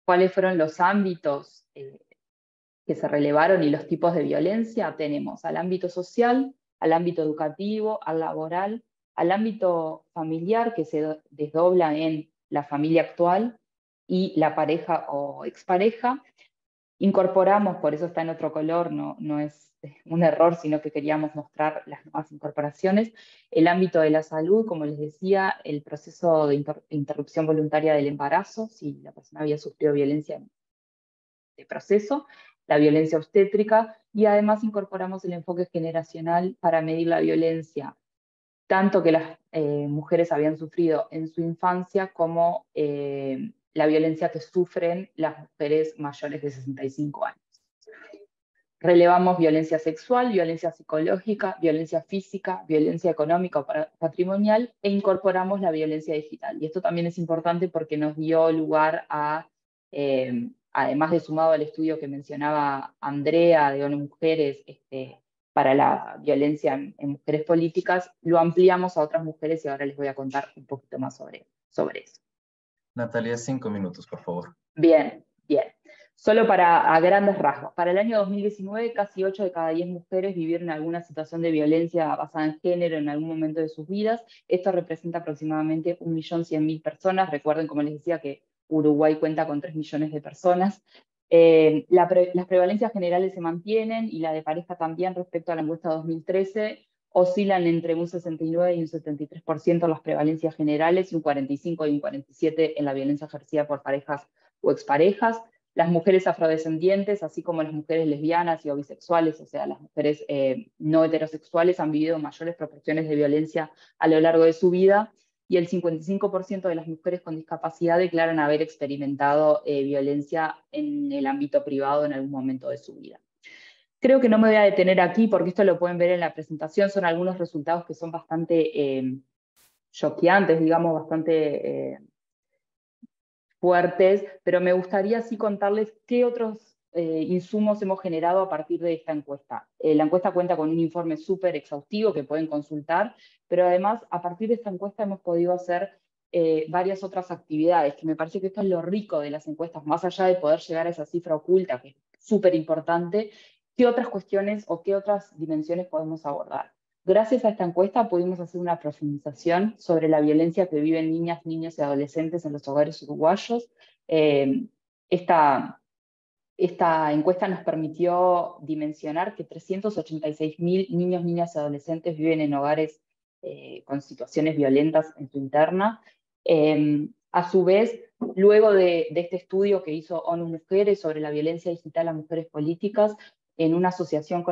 cuáles fueron los ámbitos que se relevaron y los tipos de violencia, tenemos al ámbito social, al ámbito educativo, al laboral, al ámbito familiar, que se desdobla en la familia actual y la pareja o expareja. Incorporamos, por eso está en otro color, no es un error, sino que queríamos mostrar las nuevas incorporaciones. El ámbito de la salud, como les decía, el proceso de interrupción voluntaria del embarazo, si la persona había sufrido violencia de proceso, la violencia obstétrica, y además incorporamos el enfoque generacional para medir la violencia, tanto que las mujeres habían sufrido en su infancia como la violencia que sufren las mujeres mayores de 65 años. Relevamos violencia sexual, violencia psicológica, violencia física, violencia económica o patrimonial, e incorporamos la violencia digital. Y esto también es importante porque nos dio lugar a, además de sumado al estudio que mencionaba Andrea de ONU Mujeres, para la violencia en mujeres políticas, lo ampliamos a otras mujeres y ahora les voy a contar un poquito más sobre eso. Natalia, 5 minutos, por favor. Bien, bien. Solo a grandes rasgos. Para el año 2019, casi 8 de cada 10 mujeres vivieron alguna situación de violencia basada en género en algún momento de sus vidas. Esto representa aproximadamente 1.100.000 personas. Recuerden, como les decía, que Uruguay cuenta con 3 millones de personas. Las prevalencias generales se mantienen y la de pareja también respecto a la encuesta 2013. Oscilan entre un 69 y un 73% las prevalencias generales y un 45 y un 47% en la violencia ejercida por parejas o exparejas. Las mujeres afrodescendientes, así como las mujeres lesbianas y o bisexuales, o sea, las mujeres no heterosexuales, han vivido mayores proporciones de violencia a lo largo de su vida, y el 55% de las mujeres con discapacidad declaran haber experimentado violencia en el ámbito privado en algún momento de su vida. Creo que no me voy a detener aquí porque esto lo pueden ver en la presentación, son algunos resultados que son bastante choqueantes, digamos, bastante fuertes, pero me gustaría sí contarles qué otros insumos hemos generado a partir de esta encuesta. La encuesta cuenta con un informe súper exhaustivo que pueden consultar, pero además a partir de esta encuesta hemos podido hacer varias otras actividades, que me parece que esto es lo rico de las encuestas, más allá de poder llegar a esa cifra oculta, que es súper importante. ¿Qué otras cuestiones o qué otras dimensiones podemos abordar? Gracias a esta encuesta pudimos hacer una profundización sobre la violencia que viven niñas, niños y adolescentes en los hogares uruguayos. Esta encuesta nos permitió dimensionar que 386.000 niños, niñas y adolescentes viven en hogares con situaciones violentas en su interna. A su vez, luego de este estudio que hizo ONU Mujeres sobre la violencia digital a mujeres políticas, en una asociación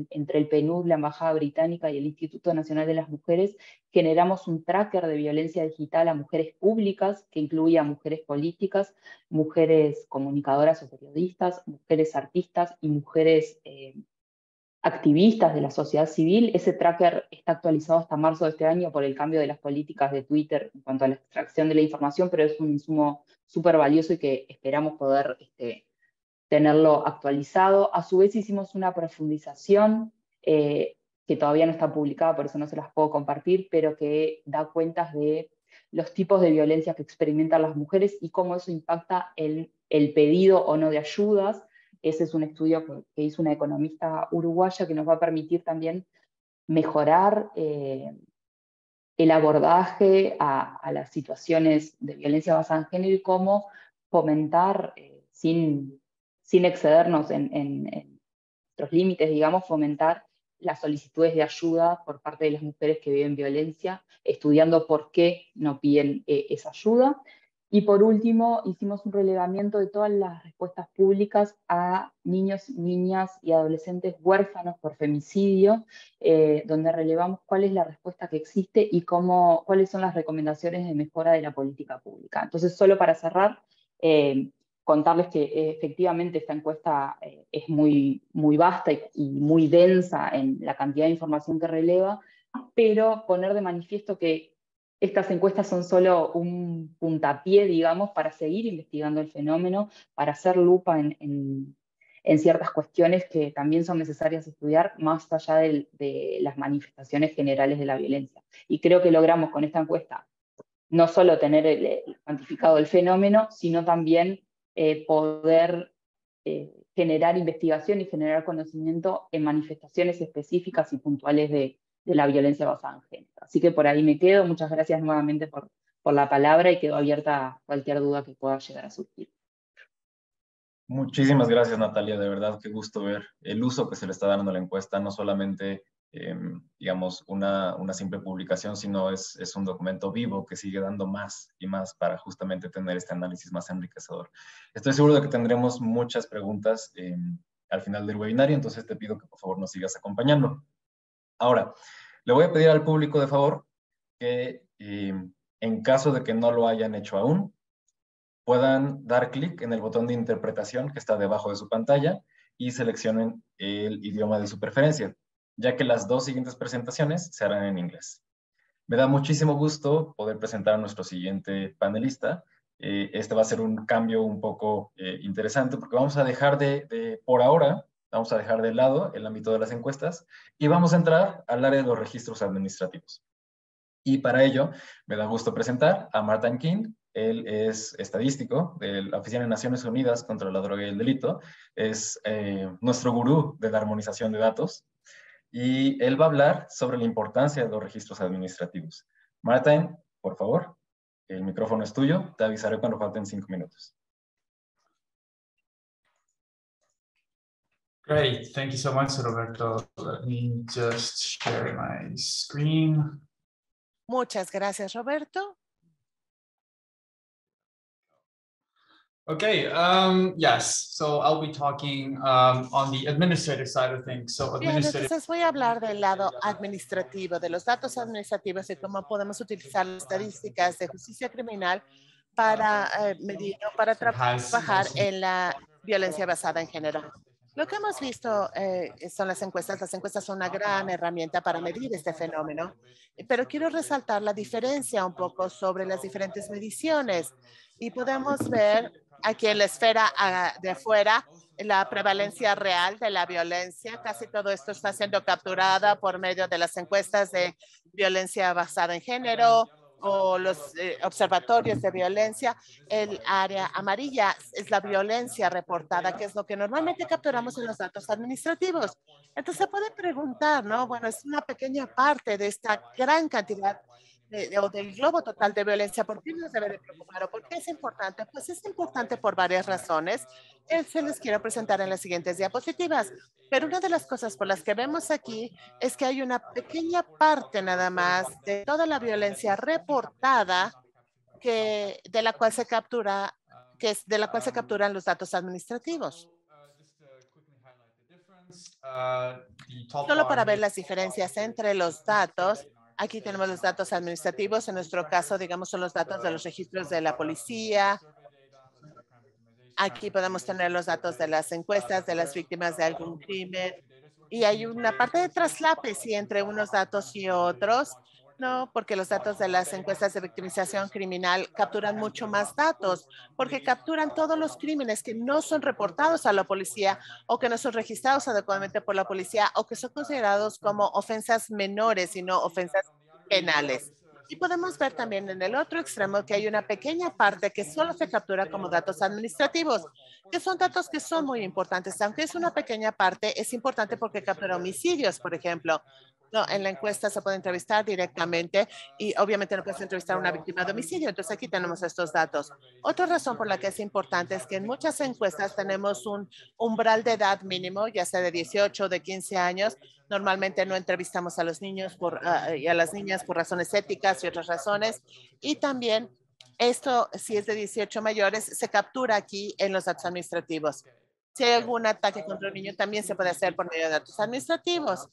entre el PNUD, la Embajada Británica y el Instituto Nacional de las Mujeres, generamos un tracker de violencia digital a mujeres públicas, que incluía mujeres políticas, mujeres comunicadoras o periodistas, mujeres artistas y mujeres activistas de la sociedad civil. Ese tracker está actualizado hasta marzo de este año por el cambio de las políticas de Twitter en cuanto a la extracción de la información, pero es un insumo súper valioso y que esperamos poder tenerlo actualizado. A su vez hicimos una profundización que todavía no está publicada, por eso no se las puedo compartir, pero que da cuentas de los tipos de violencia que experimentan las mujeres y cómo eso impacta en el pedido o no de ayudas. Ese es un estudio que hizo una economista uruguaya que nos va a permitir también mejorar el abordaje a las situaciones de violencia basada en género y cómo fomentar, sin excedernos en nuestros límites, digamos, fomentar las solicitudes de ayuda por parte de las mujeres que viven violencia, estudiando por qué no piden esa ayuda. Y por último, hicimos un relevamiento de todas las respuestas públicas a niños, niñas y adolescentes huérfanos por femicidio, donde relevamos cuál es la respuesta que existe y cuáles son las recomendaciones de mejora de la política pública. Entonces, solo para cerrar, contarles que efectivamente esta encuesta es muy, muy vasta y muy densa en la cantidad de información que releva, pero poner de manifiesto que estas encuestas son solo un puntapié, digamos, para seguir investigando el fenómeno, para hacer lupa en ciertas cuestiones que también son necesarias estudiar, más allá de las manifestaciones generales de la violencia. Y creo que logramos con esta encuesta no solo tener cuantificado el fenómeno, sino también poder generar investigación y generar conocimiento en manifestaciones específicas y puntuales de la violencia basada en género. Así que por ahí me quedo. Muchas gracias nuevamente por la palabra y quedo abierta a cualquier duda que pueda llegar a surgir. Muchísimas gracias, Natalia. De verdad, qué gusto ver el uso que se le está dando a la encuesta, no solamente, digamos, una simple publicación, sino es un documento vivo que sigue dando más y más para justamente tener este análisis más enriquecedor. Estoy seguro de que tendremos muchas preguntas al final del webinario, entonces te pido que por favor nos sigas acompañando. Ahora, le voy a pedir al público de favor que en caso de que no lo hayan hecho aún, puedan dar clic en el botón de interpretación que está debajo de su pantalla y seleccionen el idioma de su preferencia, ya que las dos siguientes presentaciones se harán en inglés. Me da muchísimo gusto poder presentar a nuestro siguiente panelista. Este va a ser un cambio un poco interesante porque vamos a dejar por ahora, vamos a dejar de lado el ámbito de las encuestas y vamos a entrar al área de los registros administrativos. Y para ello, me da gusto presentar a Martin King. Él es estadístico de la Oficina de Naciones Unidas contra la Droga y el Delito. Es nuestro gurú de la armonización de datos. Y él va a hablar sobre la importancia de los registros administrativos. Martin, por favor, el micrófono es tuyo. Te avisaré cuando falten 5 minutos. Great. Thank you so much, Roberto. Let me just share my screen. Muchas gracias, Roberto. Okay, yes, so I'll be talking on the administrative side of things. So Bien, entonces voy a hablar del lado administrativo, de los datos administrativos y cómo podemos utilizar las estadísticas de justicia criminal para medir o para trabajar en la violencia basada en género. Lo que hemos visto son las encuestas. Las encuestas son una gran herramienta para medir este fenómeno, pero quiero resaltar la diferencia un poco sobre las diferentes mediciones y podemos ver aquí en la esfera de afuera la prevalencia real de la violencia. Casi todo esto está siendo capturada por medio de las encuestas de violencia basada en género o los observatorios de violencia. El área amarilla es la violencia reportada, que es lo que normalmente capturamos en los datos administrativos. Entonces se puede preguntar, ¿no? Bueno, es una pequeña parte de esta gran cantidad o del globo total de violencia. ¿Por qué nos debe de preocupar o por qué es importante? Pues es importante por varias razones. Se les quiero presentar en las siguientes diapositivas. Pero una de las cosas por las que vemos aquí es que hay una pequeña parte nada más de toda la violencia reportada de la cual se capturan los datos administrativos. Solo para ver las diferencias entre los datos. Aquí tenemos los datos administrativos. En nuestro caso, digamos, son los datos de los registros de la policía. Aquí podemos tener los datos de las encuestas de las víctimas de algún crimen. Y hay una parte de traslape, sí, entre unos datos y otros, ¿no? Porque los datos de las encuestas de victimización criminal capturan mucho más datos, porque capturan todos los crímenes que no son reportados a la policía o que no son registrados adecuadamente por la policía o que son considerados como ofensas menores y no ofensas penales. Y podemos ver también en el otro extremo que hay una pequeña parte que solo se captura como datos administrativos, que son datos que son muy importantes. Aunque es una pequeña parte, es importante porque captura homicidios, por ejemplo. No, en la encuesta se puede entrevistar directamente y obviamente no puedes entrevistar a una víctima de homicidio. Entonces aquí tenemos estos datos. Otra razón por la que es importante es que en muchas encuestas tenemos un umbral de edad mínimo, ya sea de 18 o de 15 años. Normalmente no entrevistamos a los niños y a las niñas por razones éticas y otras razones. Y también esto, si es de 18 mayores, se captura aquí en los datos administrativos. Si hay algún ataque contra un niño, también se puede hacer por medio de datos administrativos.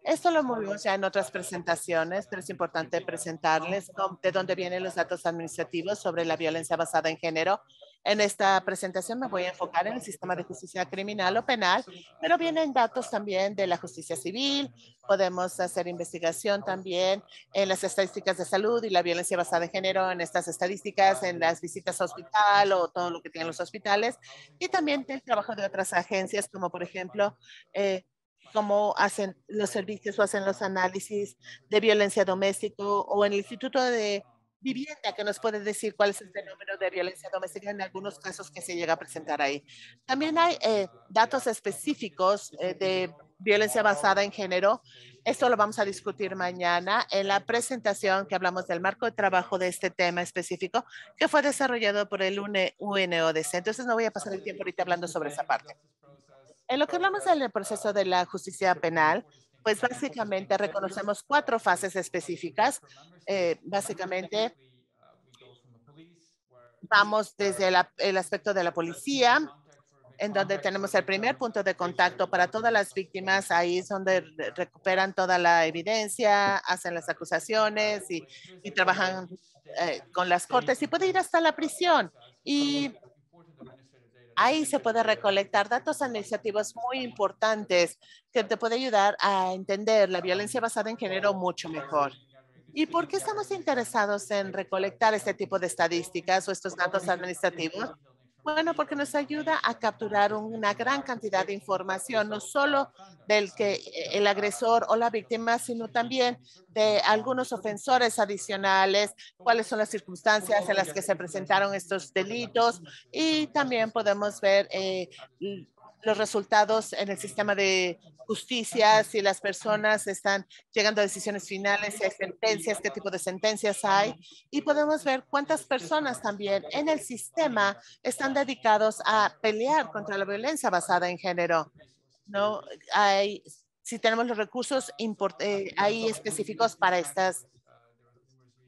Esto lo movimos ya en otras presentaciones, pero es importante presentarles de dónde vienen los datos administrativos sobre la violencia basada en género. En esta presentación me voy a enfocar en el sistema de justicia criminal o penal, pero vienen datos también de la justicia civil. Podemos hacer investigación también en las estadísticas de salud y la violencia basada en género, en estas estadísticas, en las visitas a hospital o todo lo que tienen los hospitales, y también del trabajo de otras agencias, como por ejemplo, cómo hacen los servicios o hacen los análisis de violencia doméstica o en el Instituto de Vivienda, que nos puede decir cuál es el fenómeno de violencia doméstica en algunos casos que se llega a presentar ahí. También hay datos específicos de violencia basada en género. Esto lo vamos a discutir mañana en la presentación que hablamos del marco de trabajo de este tema específico que fue desarrollado por el UNODC. Entonces no voy a pasar el tiempo ahorita hablando sobre esa parte. En lo que hablamos del proceso de la justicia penal, pues básicamente reconocemos 4 fases específicas. Básicamente vamos desde el aspecto de la policía, en donde tenemos el primer punto de contacto para todas las víctimas. Ahí es donde recuperan toda la evidencia, hacen las acusaciones y trabajan con las cortes y puede ir hasta la prisión. Y ahí se puede recolectar datos administrativos muy importantes que te puede ayudar a entender la violencia basada en género mucho mejor. ¿Y por qué estamos interesados en recolectar este tipo de estadísticas o estos datos administrativos? Bueno, porque nos ayuda a capturar una gran cantidad de información, no solo del que el agresor o la víctima, sino también de algunos ofensores adicionales, cuáles son las circunstancias en las que se presentaron estos delitos y también podemos ver los resultados en el sistema de justicia, si las personas están llegando a decisiones finales, si hay sentencias, qué tipo de sentencias hay, y podemos ver cuántas personas también en el sistema están dedicados a pelear contra la violencia basada en género. No hay, si tenemos los recursos ahí específicos para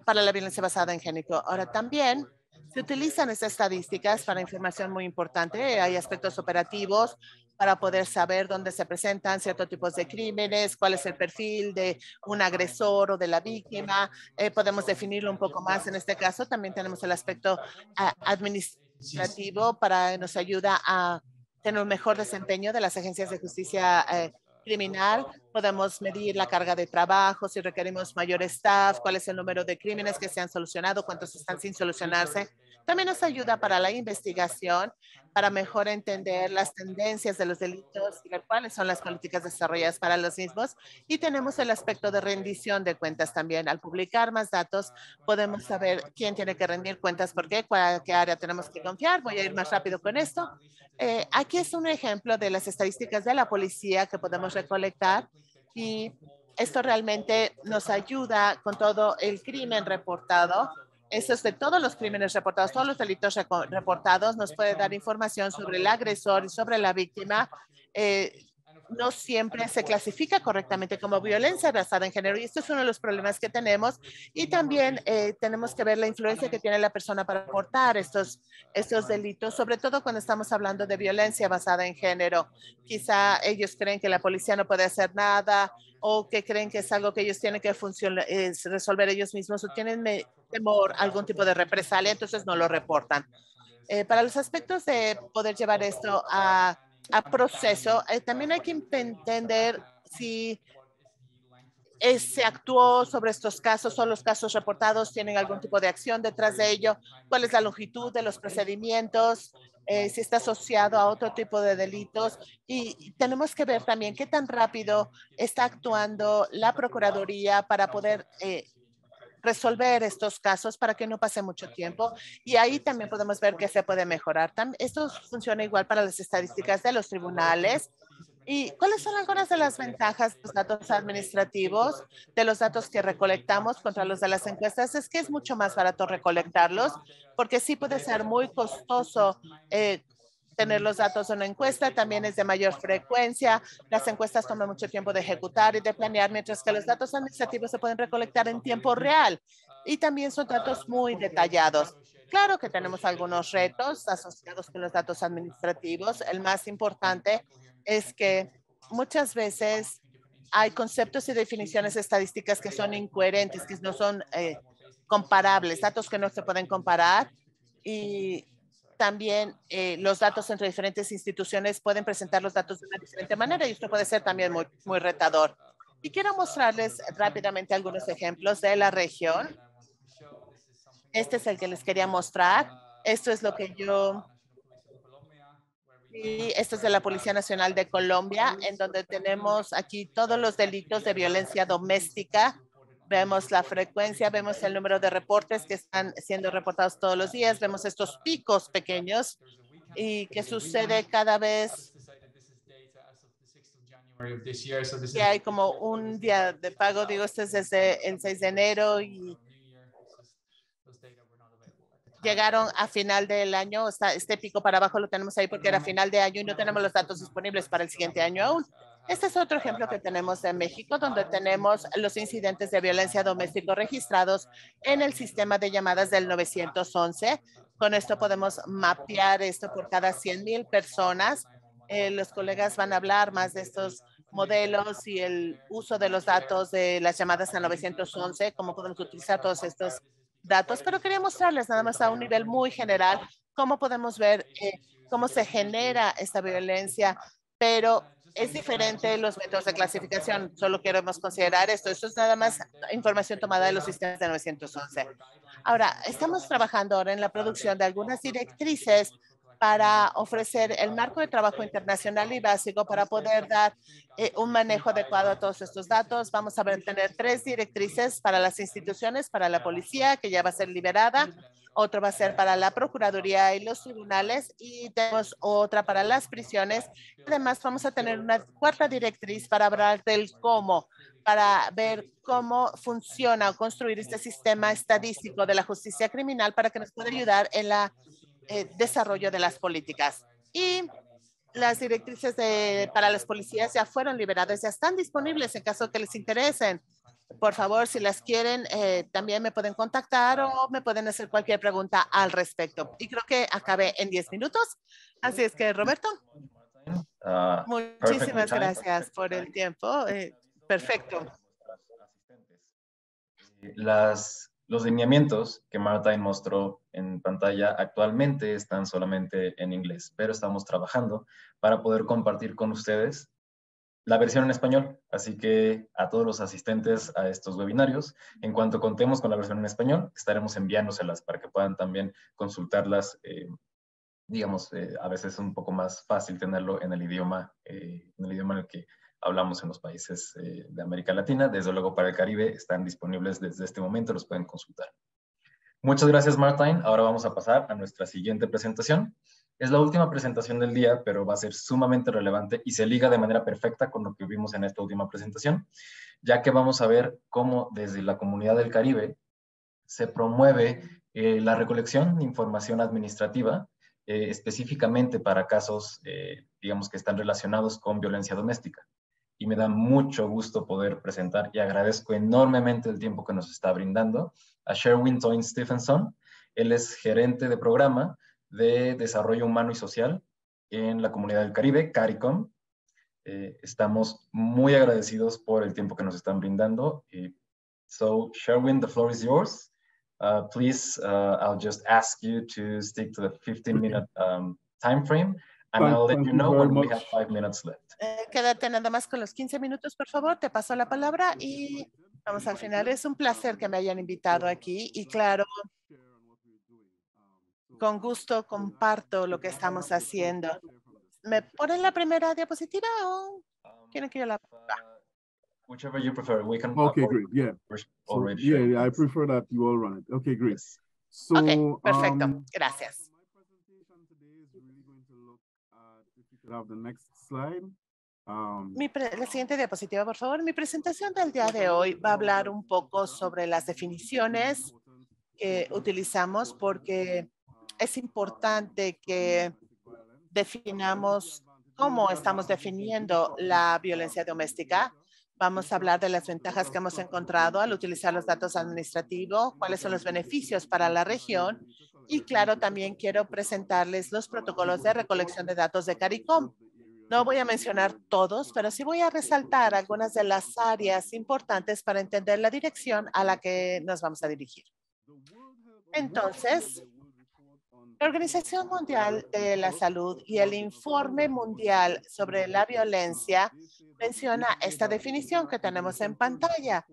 la violencia basada en género. Ahora también se utilizan estas estadísticas para información muy importante. Hay aspectos operativos para poder saber dónde se presentan ciertos tipos de crímenes, cuál es el perfil de un agresor o de la víctima. Podemos definirlo un poco más en este caso. También tenemos el aspecto administrativo para nos ayuda a tener un mejor desempeño de las agencias de justicia criminal. Podemos medir la carga de trabajo, si requerimos mayor staff, cuál es el número de crímenes que se han solucionado, cuántos están sin solucionarse. También nos ayuda para la investigación, para mejor entender las tendencias de los delitos y ver cuáles son las políticas desarrolladas para los mismos. Y tenemos el aspecto de rendición de cuentas también. Al publicar más datos, podemos saber quién tiene que rendir cuentas, por qué, qué área tenemos que confiar. Voy a ir más rápido con esto. Aquí es un ejemplo de las estadísticas de la policía que podemos recolectar y esto realmente nos ayuda con todo el crimen reportado. Eso es de todos los crímenes reportados, todos los delitos reportados, nos puede dar información sobre el agresor y sobre la víctima. No siempre se clasifica correctamente como violencia basada en género y esto es uno de los problemas que tenemos y también tenemos que ver la influencia que tiene la persona para reportar estos delitos, sobre todo cuando estamos hablando de violencia basada en género. Quizá ellos creen que la policía no puede hacer nada o que creen que es algo que ellos tienen que resolver ellos mismos o tienen temor a algún tipo de represalia, entonces no lo reportan. Para los aspectos de poder llevar esto a proceso, también hay que entender si se actuó sobre estos casos o los casos reportados tienen algún tipo de acción detrás de ello, cuál es la longitud de los procedimientos, si está asociado a otro tipo de delitos y tenemos que ver también qué tan rápido está actuando la Procuraduría para poder resolver estos casos para que no pase mucho tiempo y ahí también podemos ver que se puede mejorar. Esto funciona igual para las estadísticas de los tribunales. ¿Y cuáles son algunas de las ventajas de los datos administrativos, de los datos que recolectamos contra los de las encuestas? Es que es mucho más barato recolectarlos, porque sí puede ser muy costoso tener los datos de una encuesta, también es de mayor frecuencia, las encuestas toman mucho tiempo de ejecutar y de planear, mientras que los datos administrativos se pueden recolectar en tiempo real y también son datos muy detallados. Claro que tenemos algunos retos asociados con los datos administrativos. El más importante es que muchas veces hay conceptos y definiciones estadísticas que son incoherentes, que no son comparables, datos que no se pueden comparar y también los datos entre diferentes instituciones pueden presentar los datos de una diferente manera y esto puede ser también muy, muy retador. Y quiero mostrarles rápidamente algunos ejemplos de la región. Este es el que les quería mostrar. Esto es lo que yo... Y esto es de la Policía Nacional de Colombia, en donde tenemos aquí todos los delitos de violencia doméstica. Vemos la frecuencia, vemos el número de reportes que están siendo reportados todos los días, vemos estos picos pequeños y que sucede cada vez January of this year. So this Y hay como un día de pago, digo, este es desde el 6 de enero y llegaron a final del año. Este pico para abajo lo tenemos ahí porque era final de año y no tenemos los datos disponibles para el siguiente año aún. Este es otro ejemplo que tenemos de México, donde tenemos los incidentes de violencia doméstica registrados en el sistema de llamadas del 911. Con esto podemos mapear esto por cada 100,000 personas. Los colegas van a hablar más de estos modelos y el uso de los datos de las llamadas al 911, cómo podemos utilizar todos estos datos, pero quería mostrarles nada más a un nivel muy general cómo podemos ver cómo se genera esta violencia, pero es diferente los métodos de clasificación. Solo queremos considerar esto. Esto es nada más información tomada de los sistemas de 911. Ahora, estamos trabajando ahora en la producción de algunas directrices para ofrecer el marco de trabajo internacional y básico para poder dar un manejo adecuado a todos estos datos. Vamos a tener 3 directrices para las instituciones, para la policía, que ya va a ser liberada. Otro va a ser para la Procuraduría y los tribunales y tenemos otra para las prisiones. Además, vamos a tener una 4ª directriz para hablar del cómo, para ver cómo funciona o construir este sistema estadístico de la justicia criminal para que nos pueda ayudar en la desarrollo de las políticas. Y las directrices para las policías ya fueron liberadas, ya están disponibles en caso que les interesen. Por favor, si las quieren, también me pueden contactar o me pueden hacer cualquier pregunta al respecto. Y creo que acabé en 10 minutos. Así es que, Roberto, muchísimas gracias por el tiempo. Perfecto. Los lineamientos que Martine mostró en pantalla actualmente están solamente en inglés, pero estamos trabajando para poder compartir con ustedes la versión en español. Así que a todos los asistentes a estos webinarios, en cuanto contemos con la versión en español, estaremos enviándoselas para que puedan también consultarlas. Digamos, a veces es un poco más fácil tenerlo en el idioma en el que hablamos en los países de América Latina. Desde luego para el Caribe están disponibles desde este momento, los pueden consultar. Muchas gracias, Martine. Ahora vamos a pasar a nuestra siguiente presentación. Es la última presentación del día, pero va a ser sumamente relevante y se liga de manera perfecta con lo que vimos en esta última presentación, ya que vamos a ver cómo desde la Comunidad del Caribe se promueve la recolección de información administrativa específicamente para casos, digamos, que están relacionados con violencia doméstica. Y me da mucho gusto poder presentar y agradezco enormemente el tiempo que nos está brindando a Sherwin Toyn Stephenson. Él es gerente de programa de Desarrollo Humano y Social en la Comunidad del Caribe, CARICOM. Estamos muy agradecidos por el tiempo que nos están brindando. So, Sherwin, the floor is yours. Please, I'll just ask you to stick to the 15-minute time frame, and I'll let you know when we have 5 minutes left. Quédate nada más con los 15 minutos, por favor. Te paso la palabra y vamos al final. Es un placer que me hayan invitado aquí y claro, con gusto comparto lo que estamos haciendo. ¿Me ponen la primera diapositiva o quieren que yo la ponga? Whichever you prefer. We can. Okay, great. Yeah. So, yeah, I prefer that you all run it. Okay, great. Yes. So, okay, perfecto. Gracias. My presentation today is really going to look at, if you could have the next slide. La siguiente diapositiva, por favor. Mi presentación del día de hoy va a hablar un poco sobre las definiciones que utilizamos porque es importante que definamos cómo estamos definiendo la violencia doméstica. Vamos a hablar de las ventajas que hemos encontrado al utilizar los datos administrativos, cuáles son los beneficios para la región y, claro, también quiero presentarles los protocolos de recolección de datos de CARICOM. No voy a mencionar todos, pero sí voy a resaltar algunas de las áreas importantes para entender la dirección a la que nos vamos a dirigir. Entonces, la Organización Mundial de la Salud y el Informe Mundial sobre la Violencia menciona esta definición que tenemos en pantalla,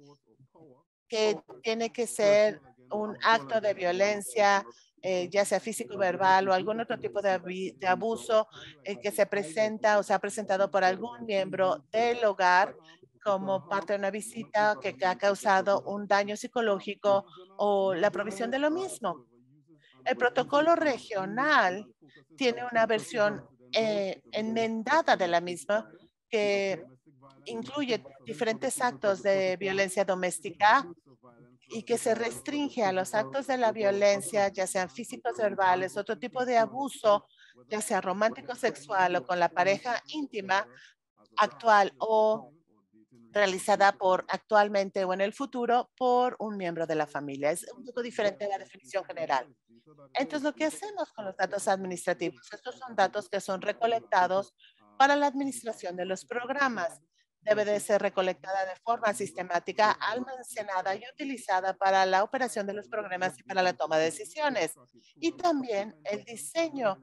que tiene que ser un acto de violencia, ya sea físico, verbal o algún otro tipo de abuso que se presenta o se ha presentado por algún miembro del hogar como parte de una visita que ha causado un daño psicológico o la provisión de lo mismo. El protocolo regional tiene una versión enmendada de la misma que incluye diferentes actos de violencia doméstica y que se restringe a los actos de la violencia, ya sean físicos, verbales, otro tipo de abuso, ya sea romántico, sexual o con la pareja íntima, actual o realizada por actualmente o en el futuro por un miembro de la familia. Es un poco diferente a la definición general. Entonces, lo que hacemos con los datos administrativos, estos son datos que son recolectados para la administración de los programas. Debe de ser recolectada de forma sistemática, almacenada y utilizada para la operación de los programas y para la toma de decisiones. Y también el diseño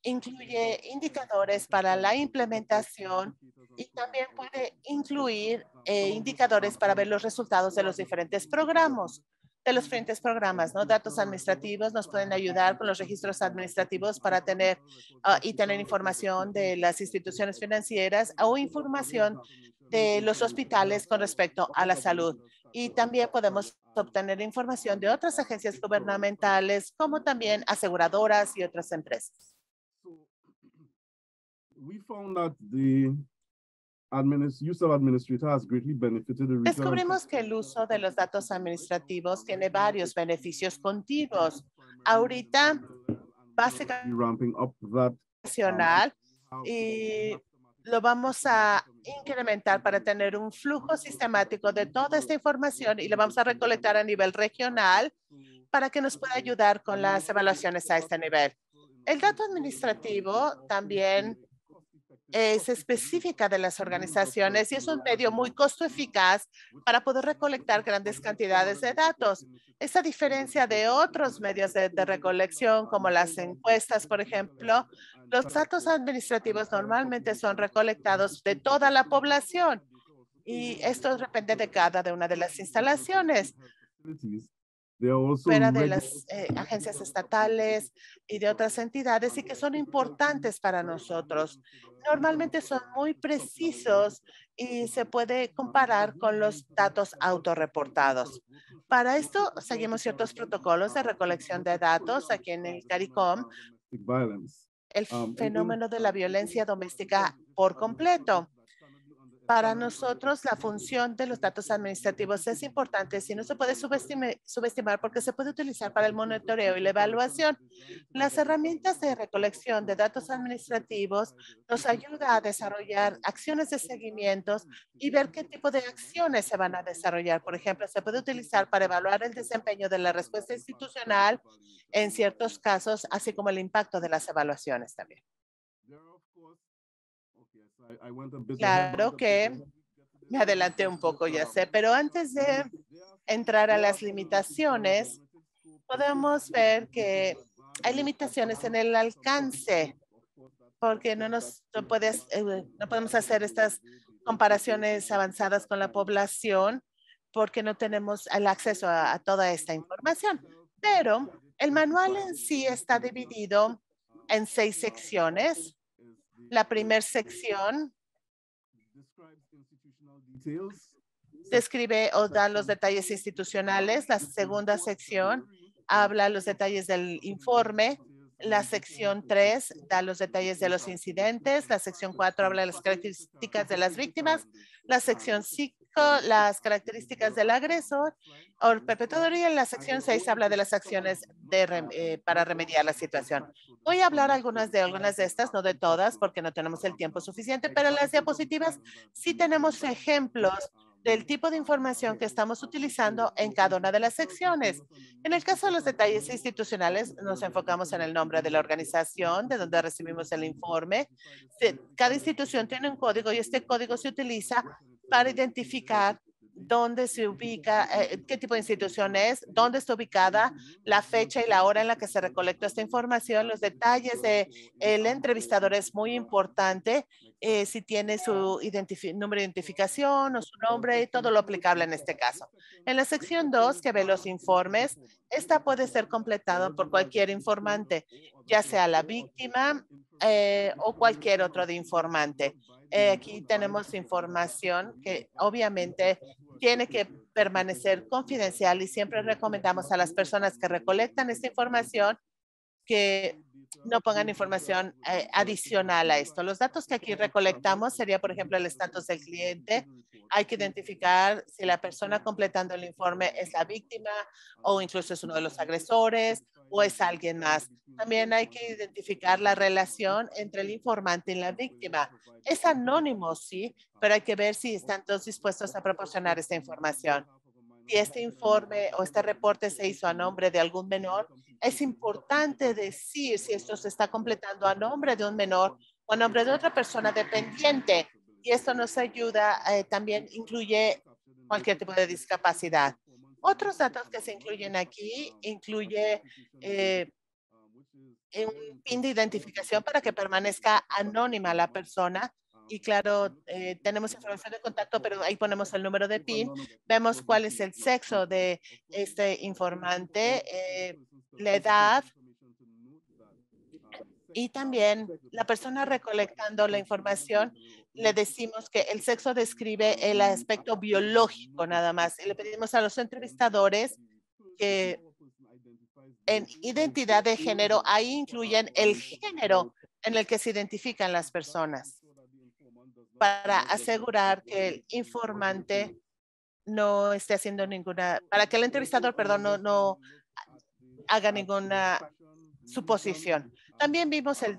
incluye indicadores para la implementación y también puede incluir indicadores para ver los resultados de los diferentes programas. ¿no? Datos administrativos nos pueden ayudar con los registros administrativos para tener información de las instituciones financieras o información de los hospitales con respecto a la salud. Y también podemos obtener información de otras agencias gubernamentales, como también aseguradoras y otras empresas. We found that the use of administrator has greatly benefited the Descubrimos que el uso de los datos administrativos tiene varios beneficios continuos. Ahorita, básicamente, ramping up that y lo vamos a incrementar para tener un flujo sistemático de toda esta información y lo vamos a recolectar a nivel regional para que nos pueda ayudar con las evaluaciones a este nivel. El dato administrativo también es específica de las organizaciones y es un medio muy costo eficaz para poder recolectar grandes cantidades de datos. Esta diferencia de otros medios de recolección, como las encuestas, por ejemplo, los datos administrativos normalmente son recolectados de toda la población y esto depende de cada una de las instalaciones. Fuera de las agencias estatales y de otras entidades y que son importantes para nosotros. Normalmente son muy precisos y se puede comparar con los datos autorreportados. Para esto, seguimos ciertos protocolos de recolección de datos aquí en el CARICOM. El fenómeno de la violencia doméstica por completo. Para nosotros, la función de los datos administrativos es importante, si no se puede subestimar porque se puede utilizar para el monitoreo y la evaluación. Las herramientas de recolección de datos administrativos nos ayudan a desarrollar acciones de seguimiento y ver qué tipo de acciones se van a desarrollar. Por ejemplo, se puede utilizar para evaluar el desempeño de la respuesta institucional en ciertos casos, así como el impacto de las evaluaciones también. Claro que me adelanté un poco, ya sé, pero antes de entrar a las limitaciones, podemos ver que hay limitaciones en el alcance, porque no podemos hacer estas comparaciones avanzadas con la población, porque no tenemos el acceso a toda esta información. Pero el manual en sí está dividido en 6 secciones. La primera sección describe o da los detalles institucionales. La segunda sección habla los detalles del informe. La sección 3 da los detalles de los incidentes. La sección 4 habla de las características de las víctimas. La sección 5, las características del agresor o el perpetrador. Y en la sección 6 habla de las acciones para remediar la situación. Voy a hablar algunas de estas, no de todas, porque no tenemos el tiempo suficiente, pero en las diapositivas sí tenemos ejemplos del tipo de información que estamos utilizando en cada una de las secciones. En el caso de los detalles institucionales, nos enfocamos en el nombre de la organización, de donde recibimos el informe. Cada institución tiene un código y este código se utiliza para identificar dónde se ubica, qué tipo de institución es, dónde está ubicada, la fecha y la hora en la que se recolectó esta información. Los detalles del entrevistador es muy importante, si tiene su número de identificación o su nombre y todo lo aplicable en este caso. En la sección 2, que ve los informes, esta puede ser completada por cualquier informante, ya sea la víctima o cualquier otro de informante. Aquí tenemos información que obviamente tiene que permanecer confidencial y siempre recomendamos a las personas que recolectan esta información que no pongan información adicional a esto. Los datos que aquí recolectamos sería, por ejemplo, el estatus del cliente. Hay que identificar si la persona completando el informe es la víctima o incluso es uno de los agresores o es alguien más. También hay que identificar la relación entre el informante y la víctima. Es anónimo, sí, pero hay que ver si están todos dispuestos a proporcionar esta información. Si este informe o este reporte se hizo a nombre de algún menor, es importante decir si esto se está completando a nombre de un menor o a nombre de otra persona dependiente. Y esto nos ayuda, también incluye cualquier tipo de discapacidad. Otros datos que se incluyen aquí incluye un PIN de identificación para que permanezca anónima la persona. Y claro, tenemos información de contacto, pero ahí ponemos el número de PIN. Vemos cuál es el sexo de este informante, la edad. Y también la persona recolectando la información, le decimos que el sexo describe el aspecto biológico nada más. Y le pedimos a los entrevistadores que en identidad de género, ahí incluyen el género en el que se identifican las personas para asegurar que el informante no esté haciendo ninguna, para que el entrevistador, perdón, no haga ninguna suposición. También vemos el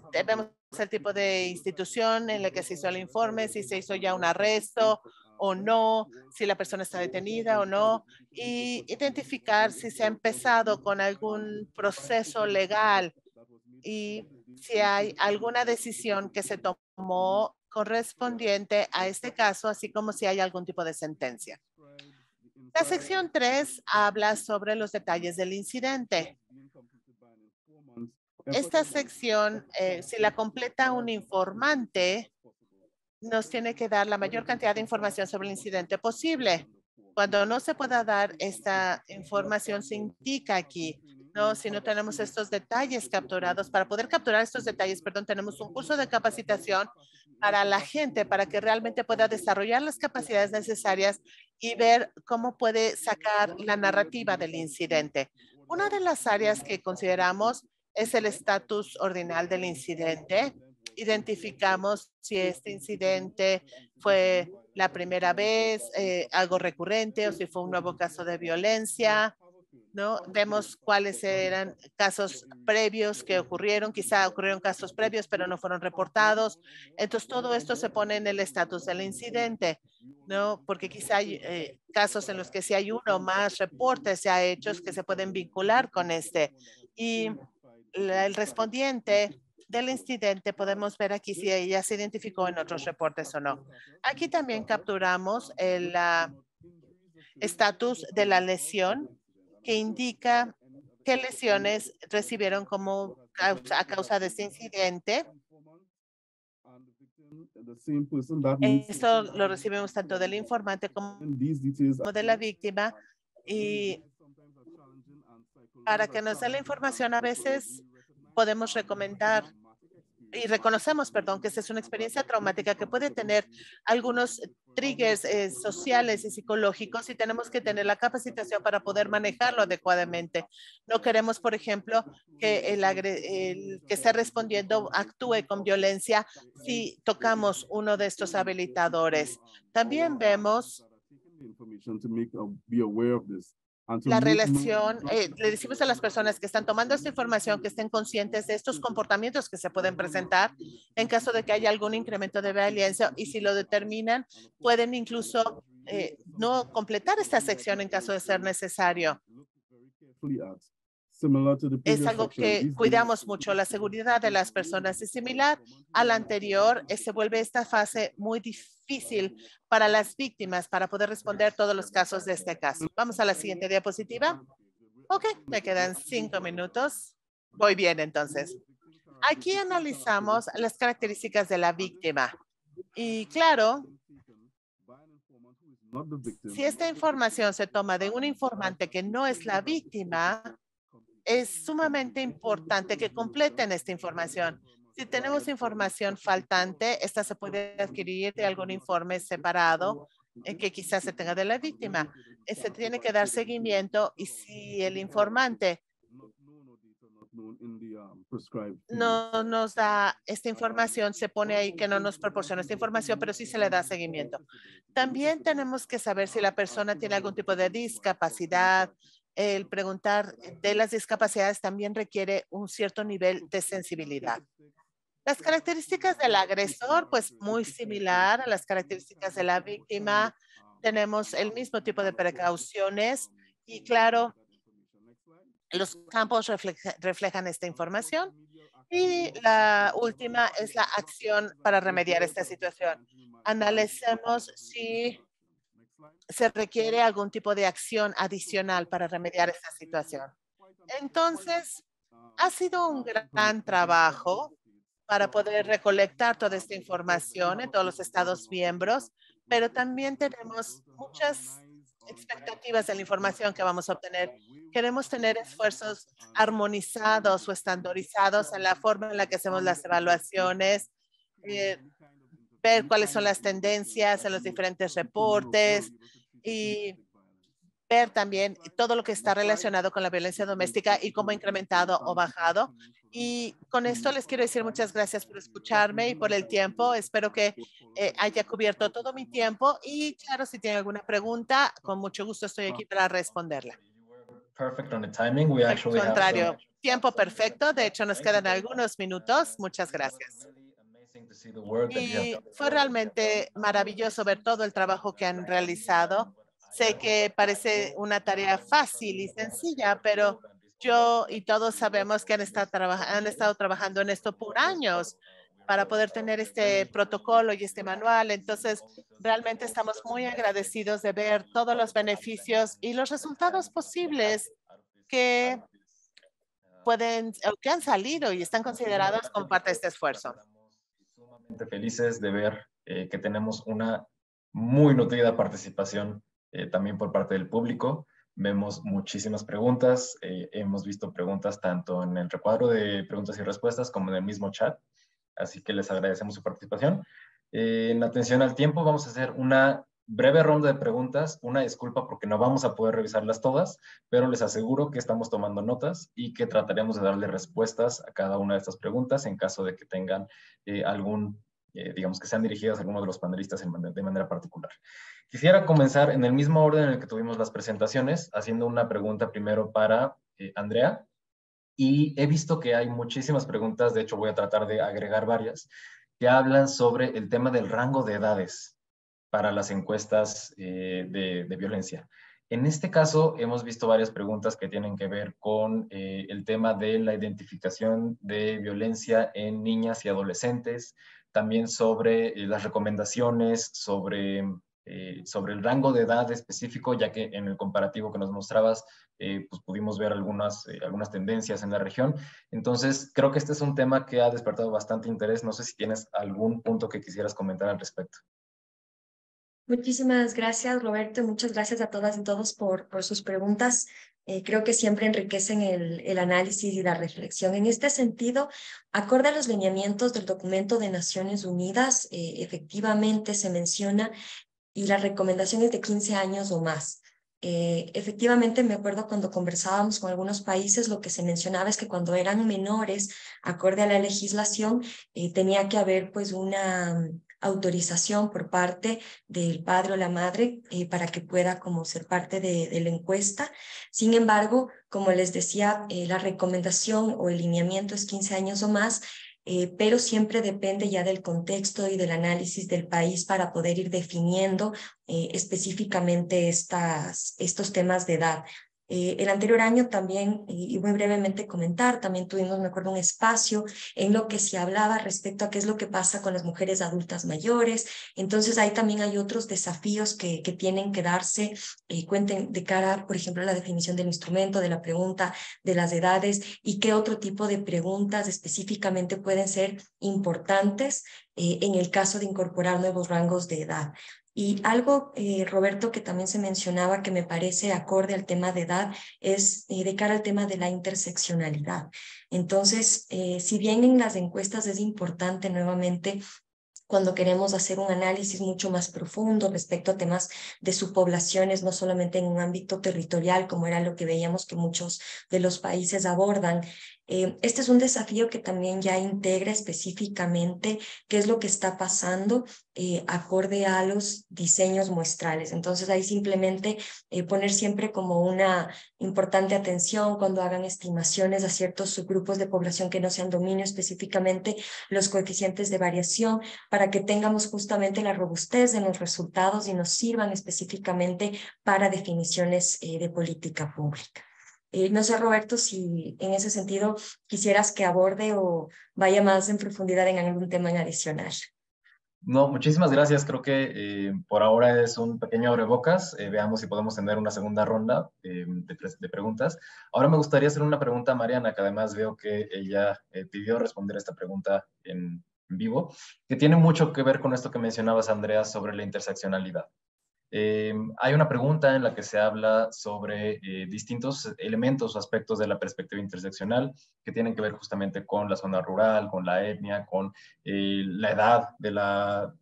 tipo de institución en la que se hizo el informe, si se hizo ya un arresto o no, si la persona está detenida o no, y identificar si se ha empezado con algún proceso legal y si hay alguna decisión que se tomó correspondiente a este caso, así como si hay algún tipo de sentencia. La sección 3 habla sobre los detalles del incidente. Esta sección, si la completa un informante, nos tiene que dar la mayor cantidad de información sobre el incidente posible. Cuando no se pueda dar esta información, se indica aquí, ¿no? Si no tenemos estos detalles capturados, para poder capturar estos detalles, perdón, tenemos un curso de capacitación para la gente, para que realmente pueda desarrollar las capacidades necesarias y ver cómo puede sacar la narrativa del incidente. Una de las áreas que consideramos es el estatus ordinal del incidente. Identificamos si este incidente fue la primera vez, algo recurrente o si fue un nuevo caso de violencia, ¿no? Vemos cuáles eran casos previos que ocurrieron, quizá ocurrieron casos previos pero no fueron reportados. Entonces todo esto se pone en el estatus del incidente, ¿no? Porque quizá hay casos en los que si hay uno o más reportes ya hechos que se pueden vincular con este. Y el respondiente del incidente, podemos ver aquí si ella se identificó en otros reportes o no. Aquí también capturamos el estatus de la lesión que indica qué lesiones recibieron como a causa de este incidente. Esto lo recibimos tanto del informante como de la víctima, y para que nos dé la información a veces podemos recomendar y reconocemos, perdón, que esta es una experiencia traumática que puede tener algunos triggers sociales y psicológicos y tenemos que tener la capacitación para poder manejarlo adecuadamente. No queremos, por ejemplo, que el que esté respondiendo actúe con violencia si tocamos uno de estos habilitadores. También vemos la relación, le decimos a las personas que están tomando esta información que estén conscientes de estos comportamientos que se pueden presentar en caso de que haya algún incremento de violencia, y si lo determinan, pueden incluso no completar esta sección en caso de ser necesario. Es algo que cuidamos mucho. La seguridad de las personas es similar a la anterior. Se vuelve esta fase muy difícil para las víctimas para poder responder todos los casos de este caso. Vamos a la siguiente diapositiva. Ok, me quedan 5 minutos. Voy bien, entonces. Aquí analizamos las características de la víctima. Y claro, si esta información se toma de un informante que no es la víctima, es sumamente importante que completen esta información. Si tenemos información faltante, esta se puede adquirir de algún informe separado que quizás se tenga de la víctima. Se tiene que dar seguimiento, y si el informante prescribed. No nos da esta información, se pone ahí que no nos proporciona esta información, pero sí se le da seguimiento. También tenemos que saber si la persona tiene algún tipo de discapacidad. El preguntar de las discapacidades también requiere un cierto nivel de sensibilidad. Las características del agresor, pues muy similar a las características de la víctima. Tenemos el mismo tipo de precauciones y claro, los campos reflejan esta información. Y la última es la acción para remediar esta situación. Analicemos si se requiere algún tipo de acción adicional para remediar esta situación. Entonces, ha sido un gran trabajo para poder recolectar toda esta información en todos los Estados miembros, pero también tenemos muchas expectativas de la información que vamos a obtener. Queremos tener esfuerzos armonizados o estandarizados en la forma en la que hacemos las evaluaciones, ver cuáles son las tendencias en los diferentes reportes y ver también todo lo que está relacionado con la violencia doméstica y cómo ha incrementado o bajado. Y con esto les quiero decir muchas gracias por escucharme y por el tiempo. Espero que haya cubierto todo mi tiempo y claro, si tienen alguna pregunta, con mucho gusto estoy aquí para responderla. Perfect on the timing. We Al actually have contrario, tiempo perfecto. De hecho, nos quedan algunos minutos. Muchas gracias. Y fue realmente maravilloso ver todo el trabajo que han realizado. Sé que parece una tarea fácil y sencilla, pero yo y todos sabemos que han estado trabajando en esto por años para poder tener este protocolo y este manual. Entonces, realmente estamos muy agradecidos de ver todos los beneficios y los resultados posibles que que han salido y están considerados como parte de este esfuerzo. Sumamente felices de ver que tenemos una muy nutrida participación también por parte del público. Vemos muchísimas preguntas. Hemos visto preguntas tanto en el recuadro de preguntas y respuestas como en el mismo chat. Así que les agradecemos su participación. En atención al tiempo, vamos a hacer una breve ronda de preguntas. Una disculpa porque no vamos a poder revisarlas todas, pero les aseguro que estamos tomando notas y que trataremos de darle respuestas a cada una de estas preguntas en caso de que tengan digamos que sean dirigidas a alguno de los panelistas de manera particular. Quisiera comenzar en el mismo orden en el que tuvimos las presentaciones, haciendo una pregunta primero para Andrea. Y he visto que hay muchísimas preguntas, de hecho voy a tratar de agregar varias, que hablan sobre el tema del rango de edades para las encuestas de violencia. En este caso, hemos visto varias preguntas que tienen que ver con el tema de la identificación de violencia en niñas y adolescentes, también sobre las recomendaciones, sobre el rango de edad específico, ya que en el comparativo que nos mostrabas, pues pudimos ver algunas tendencias en la región. Entonces, creo que este es un tema que ha despertado bastante interés. No sé si tienes algún punto que quisieras comentar al respecto. Muchísimas gracias, Roberto, y muchas gracias a todas y todos por sus preguntas. Creo que siempre enriquecen el análisis y la reflexión. En este sentido, acorde a los lineamientos del documento de Naciones Unidas, efectivamente se menciona y la recomendación es de 15 años o más. Efectivamente, me acuerdo cuando conversábamos con algunos países, lo que se mencionaba es que cuando eran menores, acorde a la legislación, tenía que haber pues una autorización por parte del padre o la madre para que pueda como ser parte de la encuesta. Sin embargo, como les decía, la recomendación o el lineamiento es 15 años o más, pero siempre depende ya del contexto y del análisis del país para poder ir definiendo específicamente estos temas de edad. El anterior año también, y muy brevemente comentar, también tuvimos, me acuerdo, un espacio en lo que se hablaba respecto a qué es lo que pasa con las mujeres adultas mayores. Entonces ahí también hay otros desafíos que tienen que darse, cuenten de cara, por ejemplo, a la definición del instrumento, de la pregunta, de las edades y qué otro tipo de preguntas específicamente pueden ser importantes en el caso de incorporar nuevos rangos de edad. Y algo, Roberto, que también se mencionaba que me parece acorde al tema de edad, es de cara al tema de la interseccionalidad. Entonces, si bien en las encuestas es importante nuevamente cuando queremos hacer un análisis mucho más profundo respecto a temas de subpoblaciones, no solamente en un ámbito territorial, como era lo que veíamos que muchos de los países abordan. Este es un desafío que también ya integra específicamente qué es lo que está pasando acorde a los diseños muestrales. Entonces ahí simplemente poner siempre como una importante atención cuando hagan estimaciones a ciertos subgrupos de población que no sean dominio, específicamente los coeficientes de variación, para que tengamos justamente la robustez de los resultados y nos sirvan específicamente para definiciones de política pública. No sé, Roberto, si en ese sentido quisieras que aborde o vaya más en profundidad en algún tema en adicional. No, muchísimas gracias. Creo que por ahora es un pequeño abrebocas. Veamos si podemos tener una segunda ronda de preguntas. Ahora me gustaría hacer una pregunta a Mariana, que además veo que ella pidió responder esta pregunta en vivo, que tiene mucho que ver con esto que mencionabas, Andrea, sobre la interseccionalidad. Hay una pregunta en la que se habla sobre distintos elementos o aspectos de la perspectiva interseccional que tienen que ver justamente con la zona rural, con la etnia, con la edad de la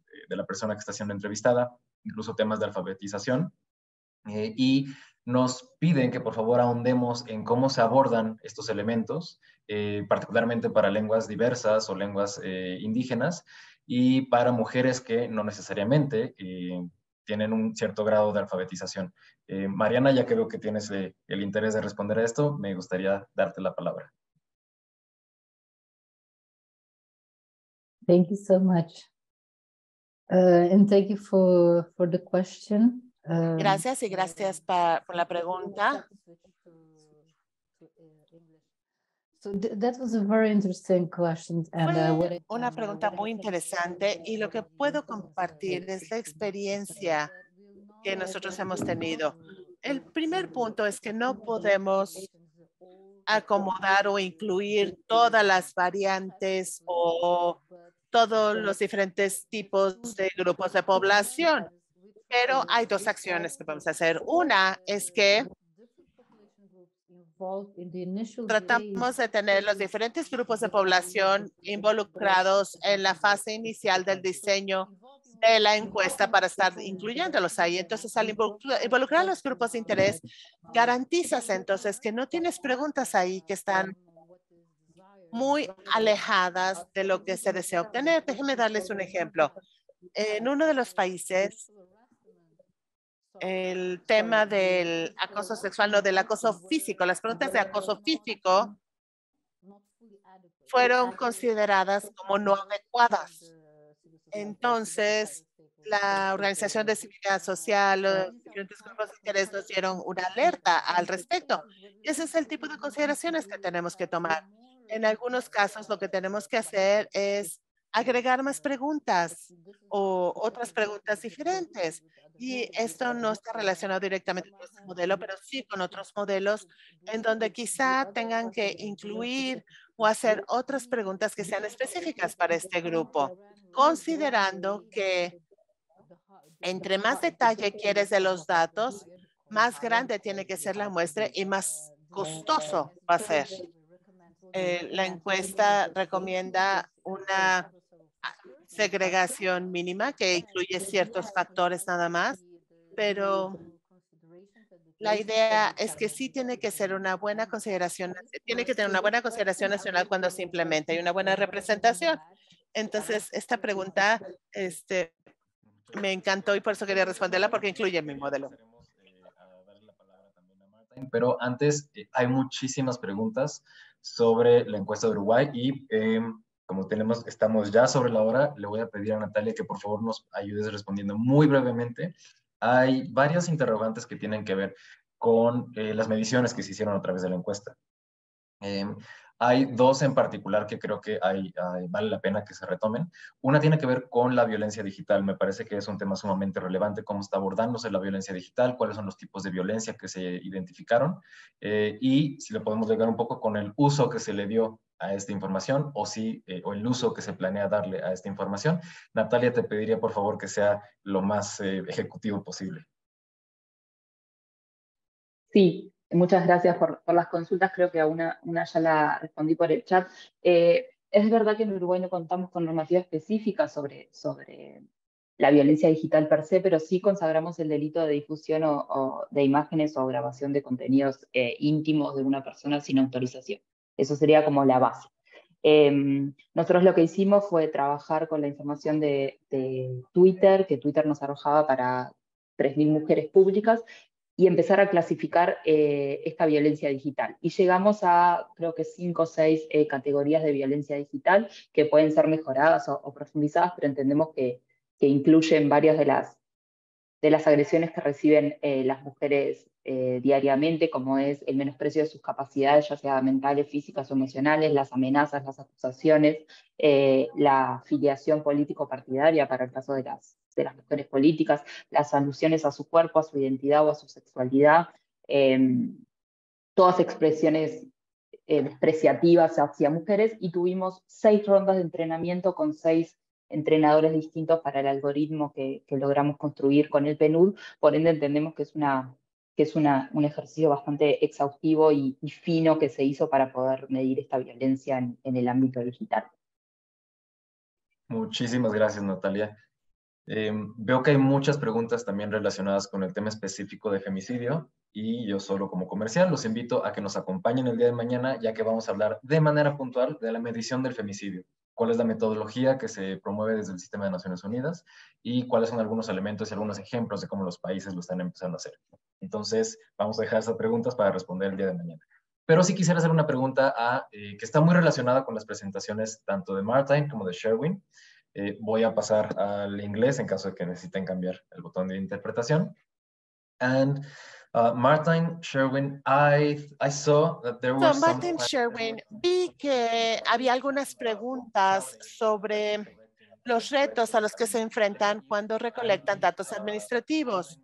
persona que está siendo entrevistada, incluso temas de alfabetización. Y nos piden que por favor ahondemos en cómo se abordan estos elementos, particularmente para lenguas diversas o lenguas indígenas y para mujeres que no necesariamente tienen un cierto grado de alfabetización. Mariana, ya que veo que tienes el interés de responder a esto, me gustaría darte la palabra. Thank you so much. And thank you for the question. Gracias y gracias por la pregunta. So that was a very interesting question. Fue una pregunta muy interesante y lo que puedo compartir es la experiencia que nosotros hemos tenido. El primer punto es que no podemos acomodar o incluir todas las variantes o todos los diferentes tipos de grupos de población, pero hay dos acciones que podemos hacer. Una es que tratamos de tener los diferentes grupos de población involucrados en la fase inicial del diseño de la encuesta para estar incluyéndolos ahí. Entonces, al involucrar los grupos de interés, garantizas entonces que no tienes preguntas ahí que están muy alejadas de lo que se desea obtener. Déjenme darles un ejemplo. En uno de los países, el tema del acoso sexual, no del acoso físico, las preguntas de acoso físico fueron consideradas como no adecuadas. Entonces, la Organización de Seguridad Social, los diferentes grupos de interés nos dieron una alerta al respecto. Y ese es el tipo de consideraciones que tenemos que tomar. En algunos casos, lo que tenemos que hacer es agregar más preguntas o otras preguntas diferentes. Y esto no está relacionado directamente con este modelo, pero sí con otros modelos en donde quizá tengan que incluir o hacer otras preguntas que sean específicas para este grupo, considerando que entre más detalle quieres de los datos, más grande tiene que ser la muestra y más costoso va a ser. La encuesta recomienda una segregación mínima que incluye ciertos factores nada más, pero la idea es que sí tiene que ser una buena consideración, tiene que tener una buena consideración nacional cuando se implementa y una buena representación. Entonces, esta pregunta me encantó y por eso quería responderla porque incluye mi modelo. Pero antes, hay muchísimas preguntas sobre la encuesta de Uruguay y como estamos ya sobre la hora, le voy a pedir a Natalia que por favor nos ayudes respondiendo muy brevemente. Hay varias interrogantes que tienen que ver con las mediciones que se hicieron a través de la encuesta. Hay dos en particular que creo que vale la pena que se retomen. Una tiene que ver con la violencia digital. Me parece que es un tema sumamente relevante, cómo está abordándose la violencia digital, cuáles son los tipos de violencia que se identificaron y si le podemos llegar un poco con el uso que se le dio a esta información o el uso que se planea darle a esta información. Natalia, te pediría por favor que sea lo más ejecutivo posible. Sí, muchas gracias por las consultas. Creo que a una ya la respondí por el chat. Es verdad que en Uruguay no contamos con normativa específica sobre la violencia digital per se, pero sí consagramos el delito de difusión o de imágenes o grabación de contenidos íntimos de una persona sin autorización. Eso sería como la base. Nosotros lo que hicimos fue trabajar con la información de Twitter, que Twitter nos arrojaba para 3.000 mujeres públicas, y empezar a clasificar esta violencia digital. Y llegamos a, creo que 5 o 6 categorías de violencia digital que pueden ser mejoradas o profundizadas, pero entendemos que incluyen varias de las agresiones que reciben las mujeres diariamente, como es el menosprecio de sus capacidades, ya sea mentales, físicas o emocionales, las amenazas, las acusaciones, la afiliación político-partidaria para el caso de las mujeres políticas, las alusiones a su cuerpo, a su identidad o a su sexualidad, todas expresiones despreciativas hacia mujeres, y tuvimos 6 rondas de entrenamiento con 6 entrenadores distintos para el algoritmo que logramos construir con el PNUD. Por ende entendemos que es un ejercicio bastante exhaustivo y fino que se hizo para poder medir esta violencia en el ámbito digital. Muchísimas gracias, Natalia. Veo que hay muchas preguntas también relacionadas con el tema específico de femicidio, y yo solo como comercial los invito a que nos acompañen el día de mañana, ya que vamos a hablar de manera puntual de la medición del femicidio, cuál es la metodología que se promueve desde el Sistema de Naciones Unidas y cuáles son algunos elementos y algunos ejemplos de cómo los países lo están empezando a hacer. Entonces, vamos a dejar esas preguntas para responder el día de mañana. Pero sí quisiera hacer una pregunta que está muy relacionada con las presentaciones tanto de Martijn como de Sherwin. Voy a pasar al inglés en caso de que necesiten cambiar el botón de interpretación. And Martijn, Sherwin, I saw that there were Martijn, Sherwin, vi que había algunas preguntas sobre los retos a los que se enfrentan cuando recolectan datos administrativos.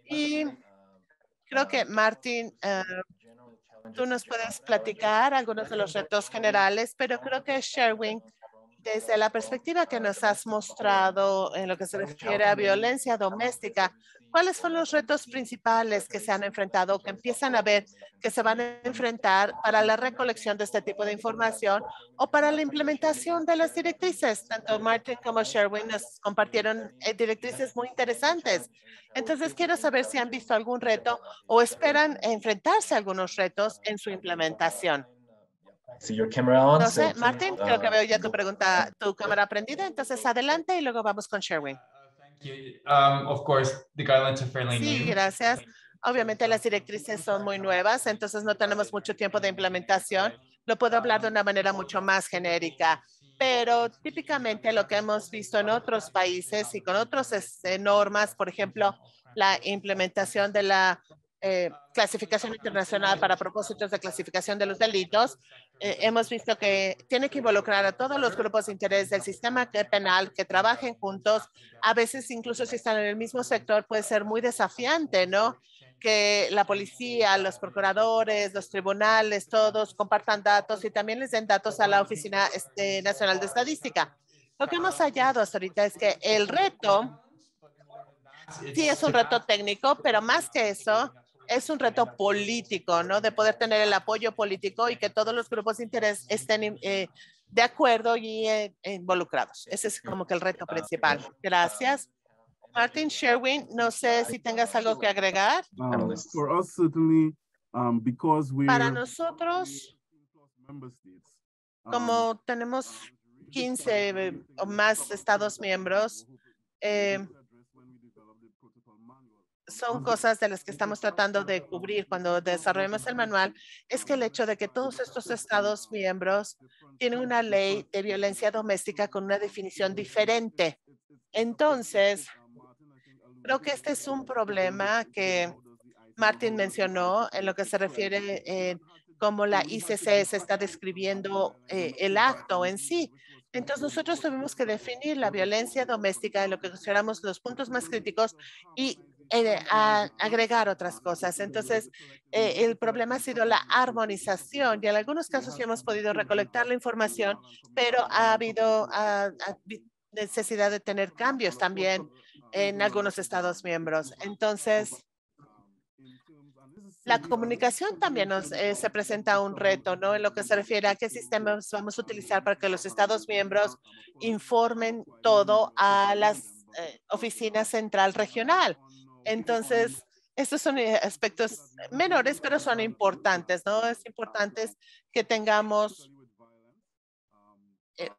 Y creo que, Martijn, tú nos puedes platicar algunos de los retos generales, pero creo que Sherwin, desde la perspectiva que nos has mostrado en lo que se refiere a violencia doméstica, ¿cuáles son los retos principales que se han enfrentado o que empiezan a ver que se van a enfrentar para la recolección de este tipo de información o para la implementación de las directrices? Tanto Martijn como Sherwin nos compartieron directrices muy interesantes. Entonces, quiero saber si han visto algún reto o esperan enfrentarse a algunos retos en su implementación. No sé, Martijn, creo que veo ya tu cámara prendida, entonces adelante y luego vamos con Sherwin. Of course, the guidelines are fairly new. Sí, gracias. Obviamente las directrices son muy nuevas, entonces no tenemos mucho tiempo de implementación. Lo puedo hablar de una manera mucho más genérica, pero típicamente lo que hemos visto en otros países y con otras normas, por ejemplo, la implementación de la clasificación internacional para propósitos de clasificación de los delitos, hemos visto que tiene que involucrar a todos los grupos de interés del sistema penal que trabajen juntos. A veces, incluso si están en el mismo sector, puede ser muy desafiante, ¿no? Que la policía, los procuradores, los tribunales, todos compartan datos y también les den datos a la Oficina Nacional de Estadística. Lo que hemos hallado hasta ahorita es que el reto, sí es un reto técnico, pero más que eso, es un reto político, ¿no? De poder tener el apoyo político y que todos los grupos de interés estén de acuerdo y involucrados. Ese es como que el reto principal. Gracias. Martijn, Sherwin, no sé si tengas algo que agregar. For us, certainly, because para nosotros, como tenemos 15 o más estados miembros, son cosas de las que estamos tratando de cubrir cuando desarrollemos el manual, es que el hecho de que todos estos estados miembros tienen una ley de violencia doméstica con una definición diferente. Entonces, creo que este es un problema que Martijn mencionó en lo que se refiere cómo la ICC se está describiendo el acto en sí. Entonces, nosotros tuvimos que definir la violencia doméstica en lo que consideramos los puntos más críticos y agregar otras cosas. Entonces, el problema ha sido la armonización y en algunos casos sí hemos podido recolectar la información, pero ha habido necesidad de tener cambios también en algunos estados miembros. Entonces, La comunicación también se presenta un reto, ¿no? En lo que se refiere a qué sistemas vamos a utilizar para que los Estados miembros informen todo a las oficinas central regional. Entonces, estos son aspectos menores, pero son importantes, ¿no? Es importante que tengamos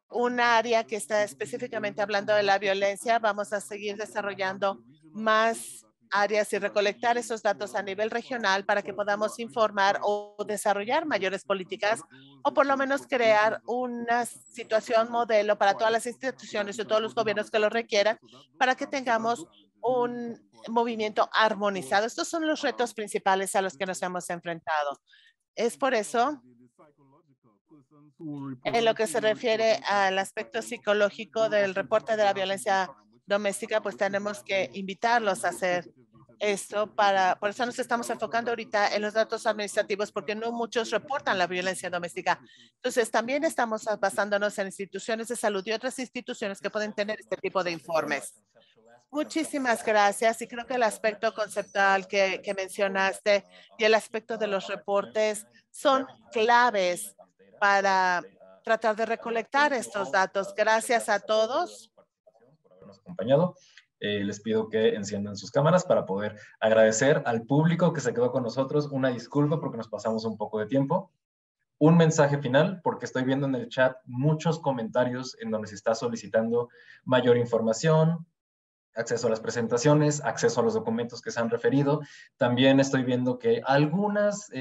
un área que está específicamente hablando de la violencia. Vamos a seguir desarrollando más áreas y recolectar esos datos a nivel regional para que podamos informar o desarrollar mayores políticas o por lo menos crear una situación modelo para todas las instituciones y todos los gobiernos que lo requieran para que tengamos un movimiento armonizado. Estos son los retos principales a los que nos hemos enfrentado. Es por eso, en lo que se refiere al aspecto psicológico del reporte de la violencia doméstica, pues tenemos que invitarlos a hacer esto por eso nos estamos enfocando ahorita en los datos administrativos, porque no muchos reportan la violencia doméstica. Entonces, también estamos basándonos en instituciones de salud y otras instituciones que pueden tener este tipo de informes. Muchísimas gracias. Y creo que el aspecto conceptual que mencionaste y el aspecto de los reportes son claves para tratar de recolectar estos datos. Gracias a todos por habernos acompañado. Les pido que enciendan sus cámaras para poder agradecer al público que se quedó con nosotros. Una disculpa porque nos pasamos un poco de tiempo. Un mensaje final, porque estoy viendo en el chat muchos comentarios en donde se está solicitando mayor información, acceso a las presentaciones, acceso a los documentos que se han referido. También estoy viendo que algunas,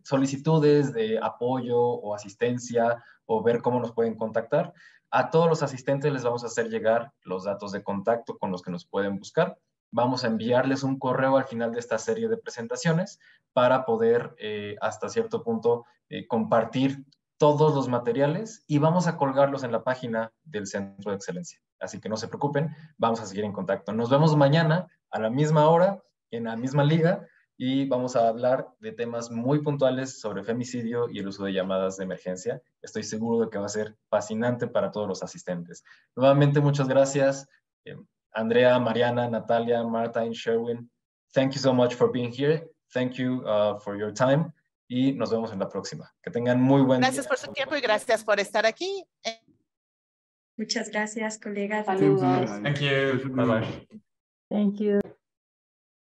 solicitudes de apoyo o asistencia o ver cómo nos pueden contactar. A todos los asistentes les vamos a hacer llegar los datos de contacto con los que nos pueden buscar. Vamos a enviarles un correo al final de esta serie de presentaciones para poder hasta cierto punto compartir todos los materiales y vamos a colgarlos en la página del Centro de Excelencia. Así que no se preocupen, vamos a seguir en contacto. Nos vemos mañana a la misma hora, en la misma liga, y vamos a hablar de temas muy puntuales sobre femicidio y el uso de llamadas de emergencia. Estoy seguro de que va a ser fascinante para todos los asistentes. Nuevamente, muchas gracias. Andrea, Mariana, Natalia, Marta, and Sherwin, thank you so much for being here. Thank you for your time. Y nos vemos en la próxima. Que tengan muy buen día. Gracias por su tiempo y gracias por estar aquí. Muchas gracias, colegas. Saludos. Thank you. Bye-bye. Thank you.